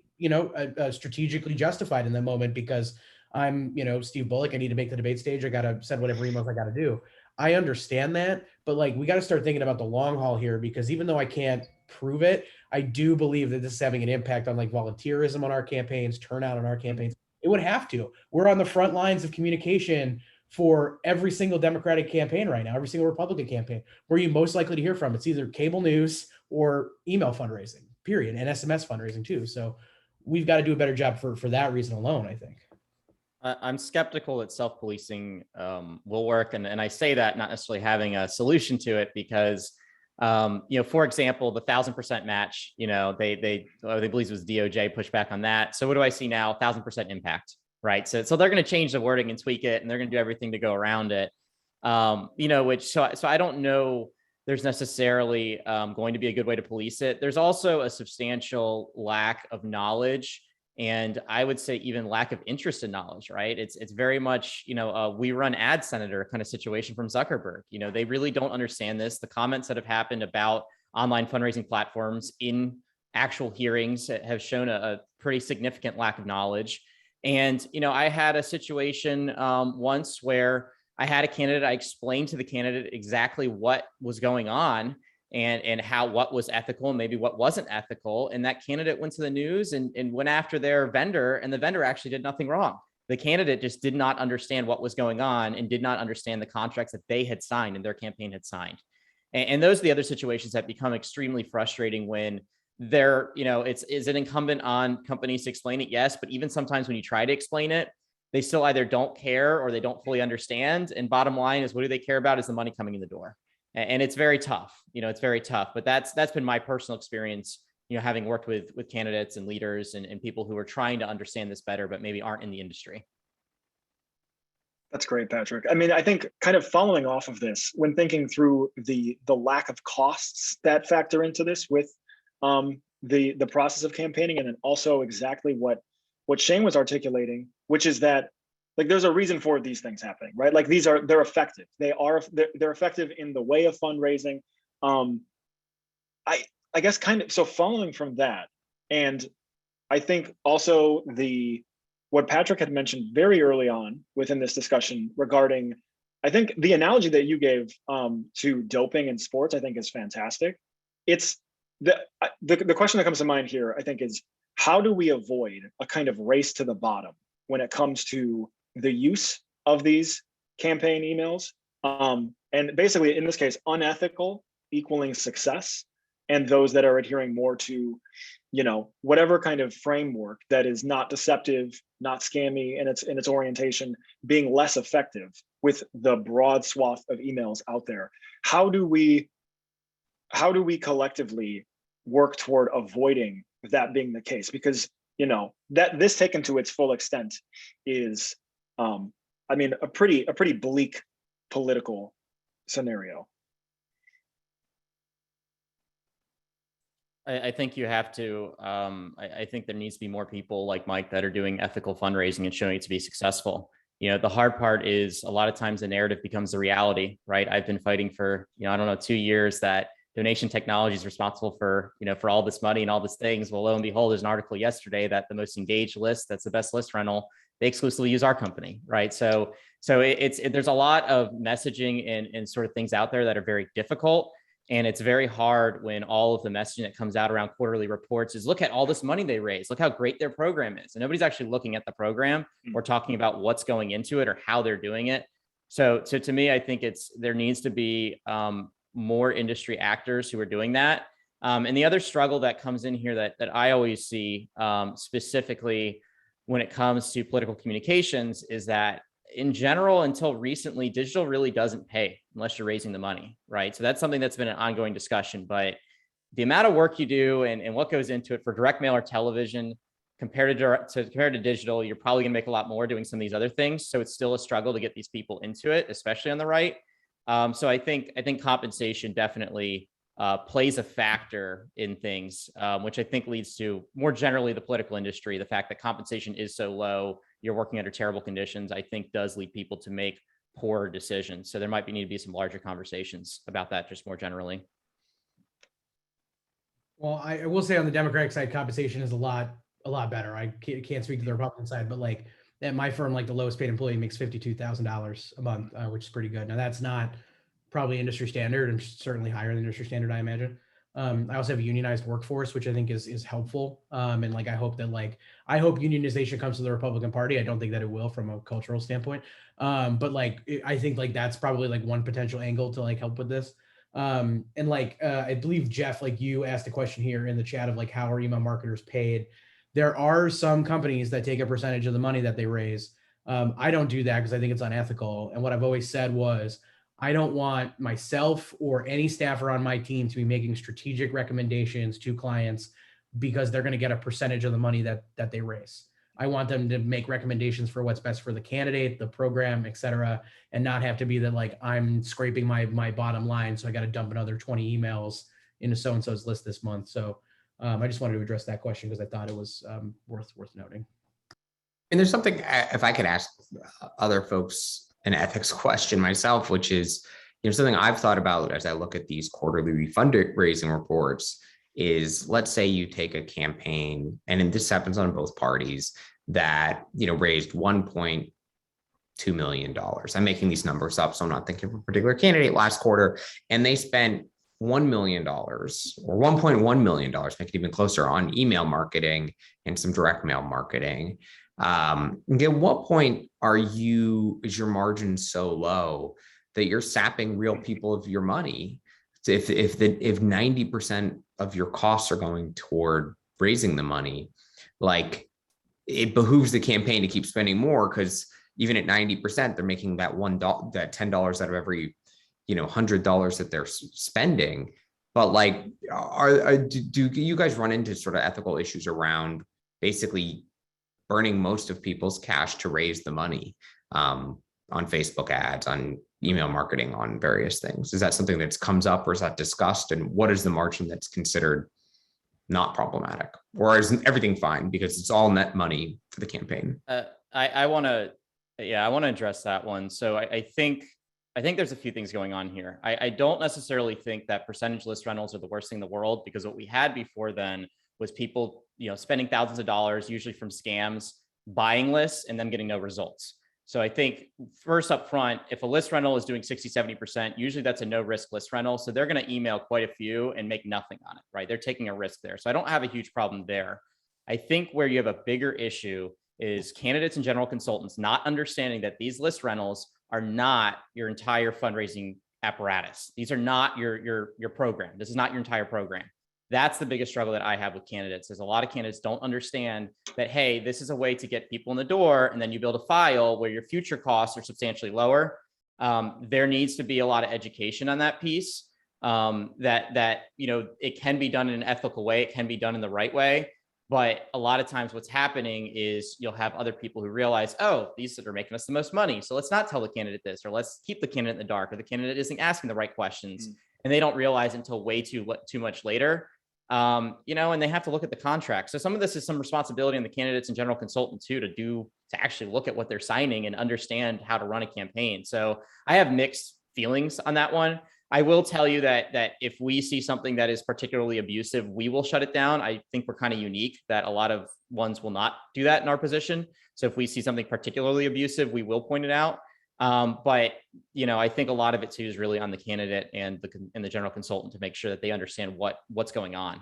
strategically justified in the moment because I'm, Steve Bullock. I need to make the debate stage. I got to send whatever emails I got to do. I understand that, but like, we got to start thinking about the long haul here, because even though I can't prove it, I do believe that this is having an impact on like volunteerism on our campaigns, turnout on our campaigns. It would have to. We're on the front lines of communication for every single Democratic campaign right now, every single Republican campaign. Where are you most likely to hear from? It's either cable news or email fundraising, period, and SMS fundraising too. So we've got to do a better job for that reason alone, I think. I'm skeptical that self-policing will work. And I say that not necessarily having a solution to it because, for example, the 1,000% match, they believe it was DOJ pushed back on that. So what do I see now? 1,000% impact, right? So they're going to change the wording and tweak it, and they're going to do everything to go around it. So I don't know there's necessarily going to be a good way to police it. There's also a substantial lack of knowledge, and I would say even lack of interest in knowledge, right? It's very much, we run ad senator kind of situation from Zuckerberg. They really don't understand this. The comments that have happened about online fundraising platforms in actual hearings have shown a pretty significant lack of knowledge. And, I had a situation once where I had a candidate, I explained to the candidate exactly what was going on and what was ethical and maybe what wasn't ethical. And that candidate went to the news and went after their vendor, and the vendor actually did nothing wrong. The candidate just did not understand what was going on and did not understand the contracts that they had signed and their campaign had signed. And those are the other situations that become extremely frustrating when they're, is it incumbent on companies to explain it? Yes. But even sometimes when you try to explain it, they still either don't care or they don't fully understand. And bottom line is, what do they care about is the money coming in the door. And it's very tough, it's very tough, but that's been my personal experience, having worked with candidates and leaders and people who are trying to understand this better, but maybe aren't in the industry. That's great, Patrick. I mean, I think kind of following off of this, when thinking through the lack of costs that factor into this with the process of campaigning, and then also exactly what Shane was articulating, which is that like there's a reason for these things happening, right? Like they're effective. They're effective in the way of fundraising. I guess kind of, so following from that, and I think also what Patrick had mentioned very early on within this discussion regarding, I think the analogy that you gave to doping in sports, I think is fantastic. It's the question that comes to mind here, I think, is how do we avoid a kind of race to the bottom when it comes to the use of these campaign emails, and basically in this case, unethical equaling success, and those that are adhering more to, whatever kind of framework that is not deceptive, not scammy in its orientation, being less effective with the broad swath of emails out there. How do we collectively work toward avoiding that being the case? Because that this taken to its full extent is a pretty bleak political scenario. I think you have to, I think there needs to be more people like Mike that are doing ethical fundraising and showing it to be successful. The hard part is a lot of times the narrative becomes the reality, right? I've been fighting for, 2 years that donation technology is responsible for, for all this money and all these things. Well, lo and behold, there's an article yesterday that the most engaged list, that's the best list rental, they exclusively use our company, right? So there's a lot of messaging and sort of things out there that are very difficult. And it's very hard when all of the messaging that comes out around quarterly reports is look at all this money they raised, look how great their program is. And nobody's actually looking at the program or talking about what's going into it or how they're doing it. So to me, I think there needs to be more industry actors who are doing that. And the other struggle that comes in here that I always see specifically when it comes to political communications is that in general, until recently, digital really doesn't pay unless you're raising the money, right? So that's something that's been an ongoing discussion, but the amount of work you do and what goes into it for direct mail or television compared to digital, you're probably gonna make a lot more doing some of these other things. So it's still a struggle to get these people into it, especially on the right. So I think compensation definitely plays a factor in things, which I think leads to more generally the political industry. The fact that compensation is so low, you're working under terrible conditions, I think does lead people to make poor decisions. So there might need to be some larger conversations about that just more generally. Well, I will say on the Democratic side, compensation is a lot better. I can't speak to the Republican side, but like at my firm, like the lowest paid employee makes $52,000 a month, which is pretty good. Now that's not probably industry standard and certainly higher than industry standard, I imagine. I also have a unionized workforce, which I think is helpful. And like, I hope unionization comes to the Republican Party. I don't think that it will from a cultural standpoint. But like, I think like that's probably like one potential angle to like help with this. And like, I believe Jeff, like you asked a question here in the chat of like, how are email marketers paid? There are some companies that take a percentage of the money that they raise. I don't do that because I think it's unethical. And what I've always said was, I don't want myself or any staffer on my team to be making strategic recommendations to clients because they're going to get a percentage of the money that they raise. I want them to make recommendations for what's best for the candidate, the program, et cetera, and not have to be that like I'm scraping my bottom line. So I got to dump another 20 emails into so-and-so's list this month. So I just wanted to address that question because I thought it was worth noting. And there's something, if I could ask other folks an ethics question myself, which is, something I've thought about as I look at these quarterly fundraising reports is, let's say you take a campaign, and this happens on both parties, that, raised $1.2 million. I'm making these numbers up, so I'm not thinking of a particular candidate last quarter, and they spent $1 million or $1.1 million, make it even closer, on email marketing and some direct mail marketing. At what point is your margin so low that you're sapping real people of your money? If 90% of your costs are going toward raising the money, like it behooves the campaign to keep spending more, because even at 90%, they're making that $10 out of every $100 that they're spending. But like, do you guys run into sort of ethical issues around basically burning most of people's cash to raise the money on Facebook ads, on email marketing, on various things? Is that something that comes up, or is that discussed? And what is the margin that's considered not problematic, or is everything fine because it's all net money for the campaign? I want to address that one. So I think there's a few things going on here. I don't necessarily think that percentage list rentals are the worst thing in the world, because what we had before then was people, spending thousands of dollars, usually from scams, buying lists and then getting no results. So I think first up front, if a list rental is doing 60, 70%, usually that's a no risk list rental. So they're going to email quite a few and make nothing on it, right? They're taking a risk there. So I don't have a huge problem there. I think where you have a bigger issue is candidates and general consultants not understanding that these list rentals are not your entire fundraising apparatus. These are not your program. This is not your entire program. That's the biggest struggle that I have with candidates, is a lot of candidates don't understand that, hey, this is a way to get people in the door, and then you build a file where your future costs are substantially lower. There needs to be a lot of education on that piece, that it can be done in an ethical way. It can be done in the right way. But a lot of times what's happening is you'll have other people who realize, oh, these that are making us the most money, so let's not tell the candidate this, or let's keep the candidate in the dark, or the candidate isn't asking the right questions. And they don't realize until way too much later. And they have to look at the contract. So some of this is some responsibility on the candidates and general consultant too, to actually look at what they're signing and understand how to run a campaign. So I have mixed feelings on that one. I will tell you that if we see something that is particularly abusive, we will shut it down. I think we're kind of unique that a lot of ones will not do that in our position. So if we see something particularly abusive, we will point it out. But I think a lot of it too is really on the candidate and the general consultant to make sure that they understand what's going on.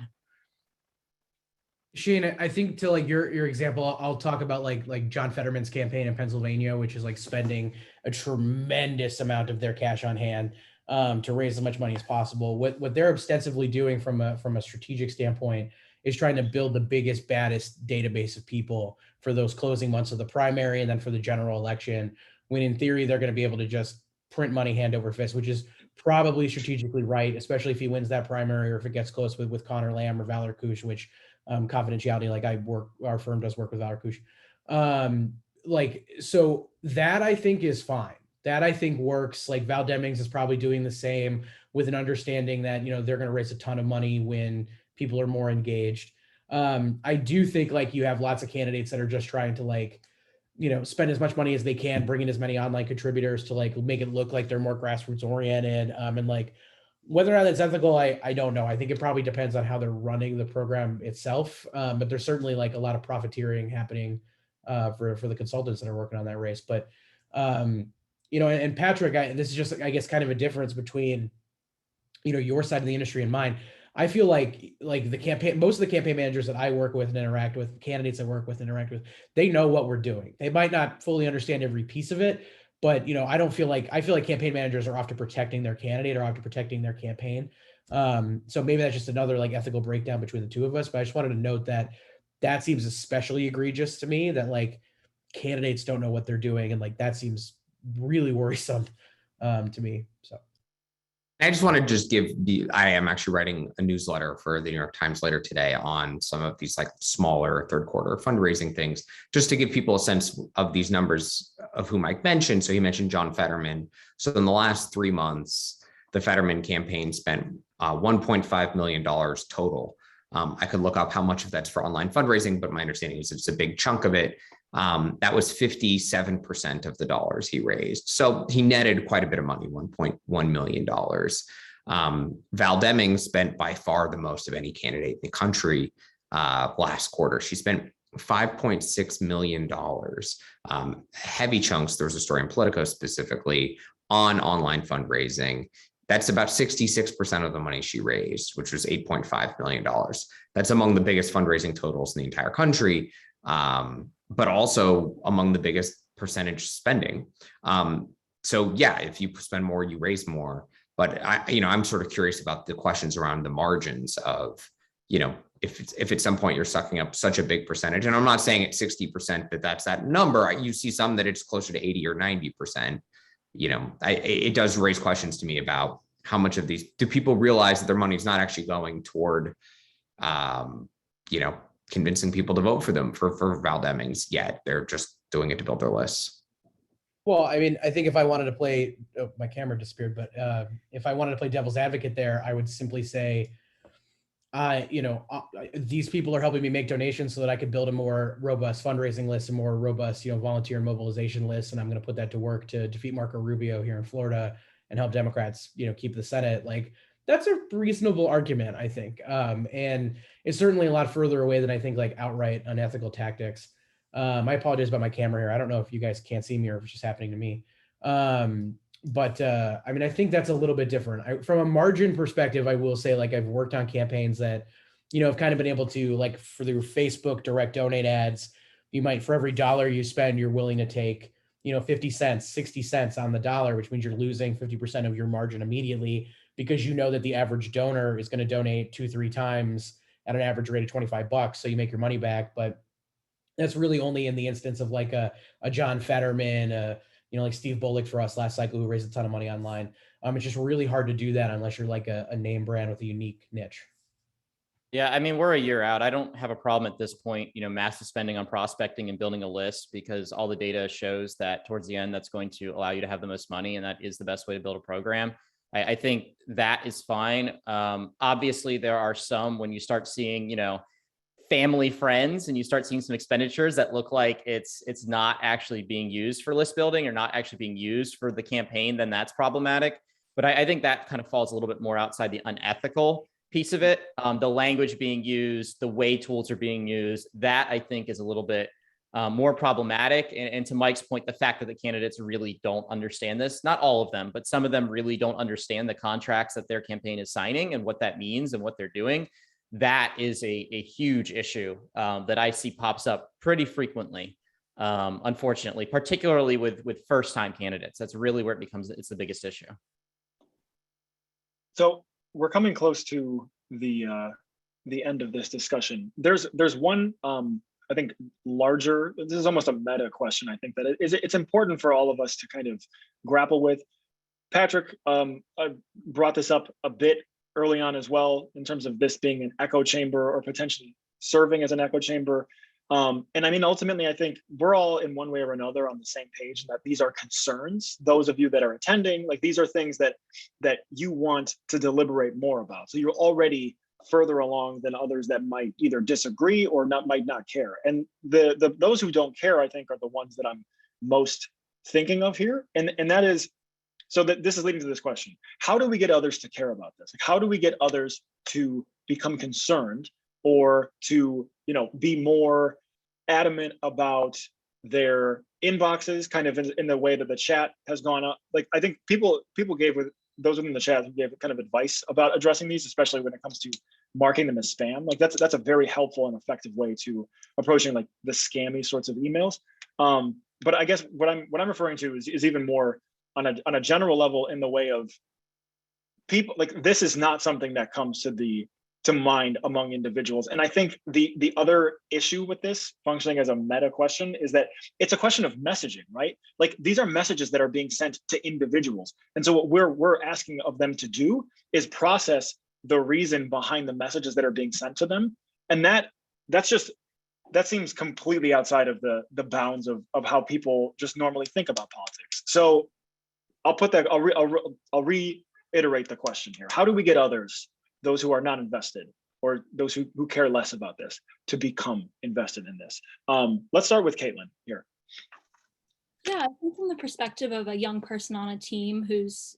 Shane, I think to like your example, I'll talk about like John Fetterman's campaign in Pennsylvania, which is like spending a tremendous amount of their cash on hand to raise as much money as possible. What they're ostensibly doing from a strategic standpoint is trying to build the biggest, baddest database of people for those closing months of the primary and then for the general election, when in theory they're going to be able to just print money hand over fist, which is probably strategically right, especially if he wins that primary or if it gets close with Connor Lamb or Valor Kush, which confidentiality, like our firm does work with Valor Kush. So that I think is fine. That I think works. Like Val Demings is probably doing the same with an understanding that, they're going to raise a ton of money when people are more engaged. I do think like you have lots of candidates that are just trying to spend as much money as they can, bring in as many online contributors to like make it look like they're more grassroots oriented. And like whether or not that's ethical, I don't know. I think it probably depends on how they're running the program itself. But there's certainly like a lot of profiteering happening for the consultants that are working on that race. But and Patrick, this is just I guess kind of a difference between your side of the industry and mine. I feel like the campaign, most of the campaign managers that I work with and interact with, candidates I work with and interact with, they know what we're doing. They might not fully understand every piece of it, but I feel like campaign managers are off to protecting their candidate or off to protecting their campaign. So maybe that's just another like ethical breakdown between the two of us. But I just wanted to note that seems especially egregious to me, that like candidates don't know what they're doing, and like that seems really worrisome to me. So. I just want to I am actually writing a newsletter for the New York Times later today on some of these like smaller third quarter fundraising things, just to give people a sense of these numbers of who Mike mentioned. So he mentioned John Fetterman. So in the last 3 months, the Fetterman campaign spent $1.5 million total. I could look up how much of that's for online fundraising, but my understanding is it's a big chunk of it. That was 57% of the dollars he raised. So he netted quite a bit of money, $1.1 million. Val Demings spent by far the most of any candidate in the country last quarter. She spent $5.6 million, heavy chunks. There was a story in Politico specifically on online fundraising. That's about 66% of the money she raised, which was $8.5 million. That's among the biggest fundraising totals in the entire country, but also among the biggest percentage spending. So yeah, if you spend more, you raise more. But I'm sort of curious about the questions around the margins of, if at some point you're sucking up such a big percentage, and I'm not saying at 60% that's that number. You see some that it's closer to 80 or 90%. It does raise questions to me about how much of these do people realize that their money's not actually going toward, convincing people to vote for them for Val Demings, yet they're just doing it to build their lists. Well, I mean, I think if I wanted to play, my camera disappeared, but if I wanted to play devil's advocate there, I would simply say, these people are helping me make donations so that I could build a more robust fundraising list, a more robust, volunteer and mobilization list. And I'm going to put that to work to defeat Marco Rubio here in Florida and help Democrats, keep the Senate. Like, that's a reasonable argument, I think. And it's certainly a lot further away than I think like outright unethical tactics. I apologize about my camera here. I don't know if you guys can't see me or if it's just happening to me. But I think that's a little bit different. From a margin perspective, I will say, like, I've worked on campaigns that, have kind of been able to, like, through Facebook direct donate ads, you might, for every dollar you spend, you're willing to take, 50 cents, 60 cents on the dollar, which means you're losing 50% of your margin immediately, because that the average donor is going to donate 2-3 times at an average rate of $25. So you make your money back. But that's really only in the instance of like a John Fetterman, like Steve Bullock for us last cycle, who raised a ton of money online. It's just really hard to do that unless you're like a name brand with a unique niche. Yeah, we're a year out. I don't have a problem at this point, massive spending on prospecting and building a list, because all the data shows that towards the end, that's going to allow you to have the most money. And that is the best way to build a program. I think that is fine. Obviously, there are some, when you start seeing, family friends, and you start seeing some expenditures that look like it's not actually being used for list building or not actually being used for the campaign, then that's problematic. But I think that kind of falls a little bit more outside the unethical piece of it. The language being used, the way tools are being used, that I think is a little bit more problematic. And to Mike's point, the fact that the candidates really don't understand this, not all of them, but some of them really don't understand the contracts that their campaign is signing and what that means and what they're doing. That is a huge issue that I see pops up pretty frequently, unfortunately, particularly with first-time candidates. That's really where it's the biggest issue. So we're coming close to the end of this discussion. There's one I think larger. This is almost a meta question. I think that it's important for all of us to kind of grapple with. Patrick I brought this up a bit early on as well, in terms of this being an echo chamber or potentially serving as an echo chamber. And I mean, ultimately, I think we're all in one way or another on the same page, that these are concerns. Those of you that are attending, like, these are things that you want to deliberate more about. So you're already further along than others that might either disagree or might not care. And those who don't care, I think, are the ones that I'm most thinking of here. And that is, so that this is leading to this question: how do we get others to care about this? Like, how do we get others to become concerned, or to, be more adamant about their inboxes, kind of in the way that the chat has gone up? Like, I think people gave, with those within the chat, who gave kind of advice about addressing these, especially when it comes to marking them as spam. Like, that's a very helpful and effective way to approaching, like, the scammy sorts of emails. But I guess what I'm referring to is even more on a general level, in the way of people. Like, this is not something that comes to mind among individuals. And I think the other issue with this, functioning as a meta question, is that it's a question of messaging, right? Like, these are messages that are being sent to individuals. And so what we're asking of them to do is process the reason behind the messages that are being sent to them. And that seems completely outside of the bounds of how people just normally think about politics. So I'll reiterate the question here. How do we get others, those who are not invested, or those who care less about this, to become invested in this? Let's start with Caitlin here. Yeah, I think from the perspective of a young person on a team who's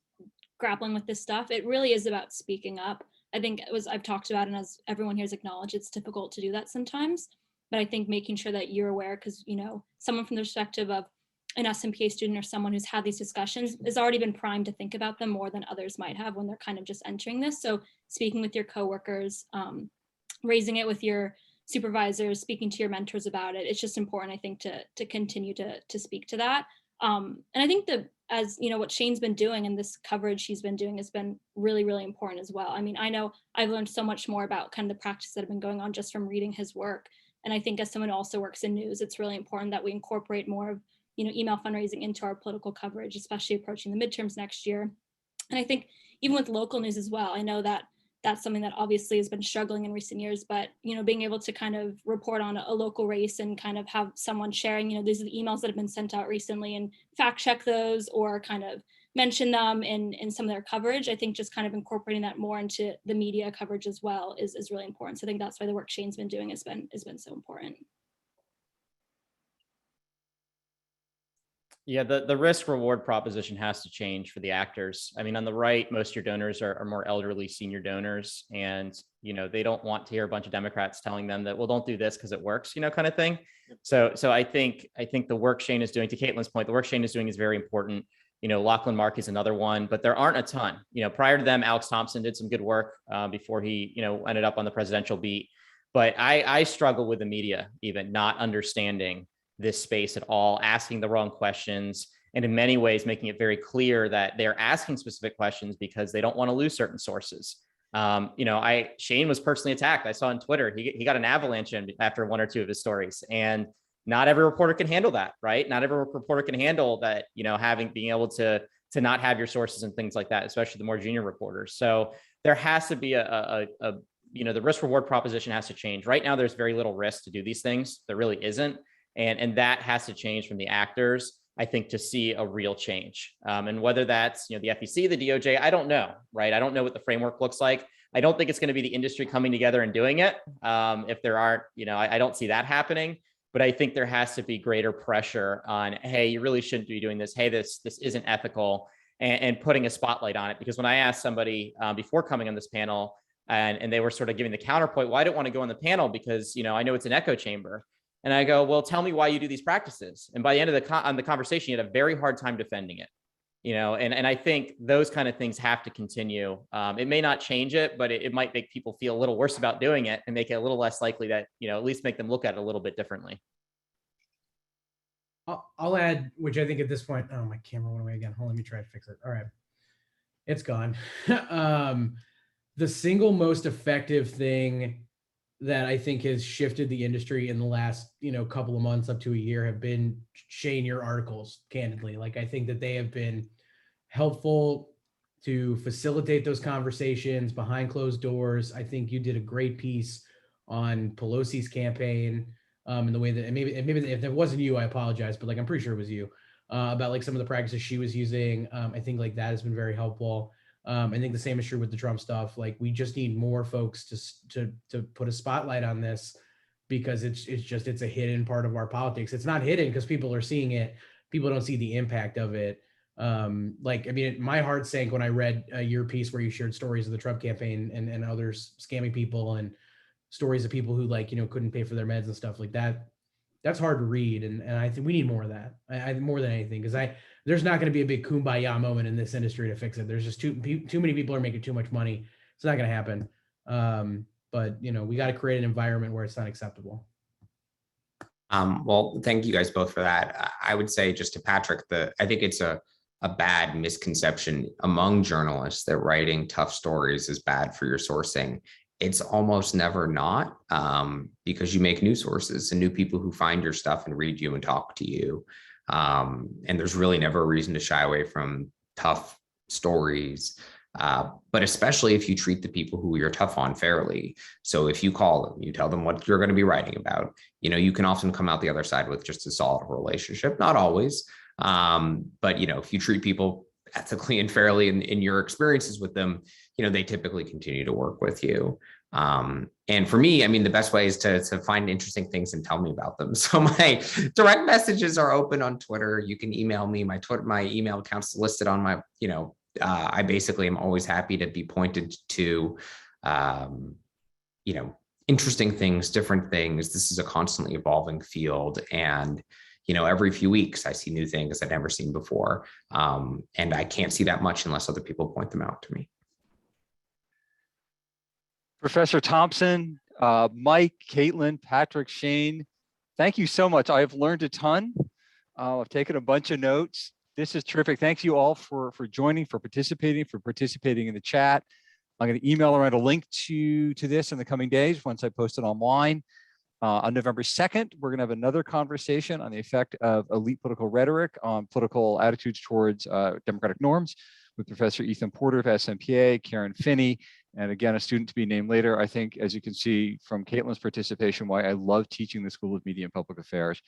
grappling with this stuff, it really is about speaking up. I think I've talked about, and as everyone here has acknowledged, it's difficult to do that sometimes. But I think making sure that you're aware, because, someone from the perspective of an SMPA student or someone who's had these discussions has already been primed to think about them more than others might have when they're kind of just entering this. So speaking with your coworkers, raising it with your supervisors, speaking to your mentors about it, it's just important, I think, to continue to speak to that. And I think that, as what Shane's been doing and this coverage he's been doing has been really, really important as well. I mean, I know I've learned so much more about kind of the practices that have been going on just from reading his work. And I think as someone who also works in news, it's really important that we incorporate more of email fundraising into our political coverage, especially approaching the midterms next year. And I think even with local news as well, I know that that's something that obviously has been struggling in recent years, but being able to kind of report on a local race and kind of have someone sharing, these are the emails that have been sent out recently, and fact check those or kind of mention them in some of their coverage. I think just kind of incorporating that more into the media coverage as well is really important. So I think that's why the work Shane's been doing has been so important. Yeah, the risk reward proposition has to change for the actors. I mean, on the right, most of your donors are more elderly senior donors, and they don't want to hear a bunch of Democrats telling them that, well, don't do this because it works, kind of thing. So I think the work Shane is doing, to Caitlin's point, the work Shane is doing is very important. Lachlan Mark is another one, but there aren't a ton. Prior to them, Alex Thompson did some good work before he ended up on the presidential beat. But I struggle with the media even not understanding this space at all, asking the wrong questions, and in many ways making it very clear that they're asking specific questions because they don't want to lose certain sources. Shane was personally attacked. I saw on Twitter, he got an avalanche in after one or two of his stories, and not every reporter can handle that, right? Not every reporter can handle that, being able to not have your sources and things like that, especially the more junior reporters. So there has to be the risk reward proposition has to change. Right now, there's very little risk to do these things. There really isn't. And that has to change from the actors, I think, to see a real change. And whether that's, the FEC, the DOJ, I don't know, right? I don't know what the framework looks like. I don't think it's going to be the industry coming together and doing it. If there aren't, I don't see that happening. But I think there has to be greater pressure on, hey, you really shouldn't be doing this. Hey, this isn't ethical, and putting a spotlight on it. Because when I asked somebody before coming on this panel, and they were sort of giving the counterpoint, well, I don't want to go on the panel because, I know it's an echo chamber. And I go, well, tell me why you do these practices. And by the end of the conversation, you had a very hard time defending it. And I think those kind of things have to continue. It may not change it, but it might make people feel a little worse about doing it and make it a little less likely that, at least make them look at it a little bit differently. I'll add, which I think at this point, oh, my camera went away again. Hold on, let me try to fix it. All right. It's gone. The single most effective thing that I think has shifted the industry in the last, couple of months up to a year have been, Shane, your articles, candidly. Like, I think that they have been helpful to facilitate those conversations behind closed doors. I think you did a great piece on Pelosi's campaign, and the way that, and maybe if it wasn't you, I apologize, but like, I'm pretty sure it was you, about like some of the practices she was using. I think like that has been very helpful. I think the same is true with the Trump stuff. Like, we just need more folks to put a spotlight on this, because it's a hidden part of our politics. It's not hidden because people are seeing it. People don't see the impact of it. My heart sank when I read your piece where you shared stories of the Trump campaign and others scamming people, and stories of people who couldn't pay for their meds and stuff like that. That's hard to read. And I think we need more of that. I more than anything, because there's not going to be a big kumbaya moment in this industry to fix it. There's just too many people are making too much money. It's not going to happen. But we got to create an environment where it's not acceptable. Well, thank you guys both for that. I would say, just to Patrick, I think it's a bad misconception among journalists that writing tough stories is bad for your sourcing. It's almost never not, because you make new sources and new people who find your stuff and read you and talk to you. And there's really never a reason to shy away from tough stories, but especially if you treat the people who you're tough on fairly. So if you call them, you tell them what you're going to be writing about, you can often come out the other side with just a solid relationship. Not always, but if you treat people ethically and fairly in your experiences with them, they typically continue to work with you. And for me, the best way is to find interesting things and tell me about them. So my direct messages are open on Twitter. You can email me. My email account's listed on my, I basically am always happy to be pointed to, interesting things, different things. This is a constantly evolving field. And every few weeks I see new things I've never seen before. And I can't see that much unless other people point them out to me. Professor Thompson, Mike, Caitlin, Patrick, Shane, thank you so much. I've learned a ton. I've taken a bunch of notes. This is terrific. Thank you all for joining, for participating in the chat. I'm going to email around a link to this in the coming days once I post it online. On November 2nd, we're going to have another conversation on the effect of elite political rhetoric on political attitudes towards democratic norms with Professor Ethan Porter of SMPA, Karen Finney, and again, a student to be named later. I think, as you can see from Caitlin's participation, why I love teaching the School of Media and Public Affairs,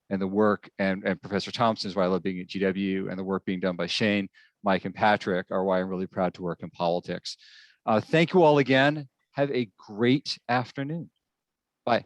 and the work, and Professor Thompson is why I love being at GW, and the work being done by Shane, Mike, and Patrick are why I'm really proud to work in politics. Thank you all again. Have a great afternoon. Bye.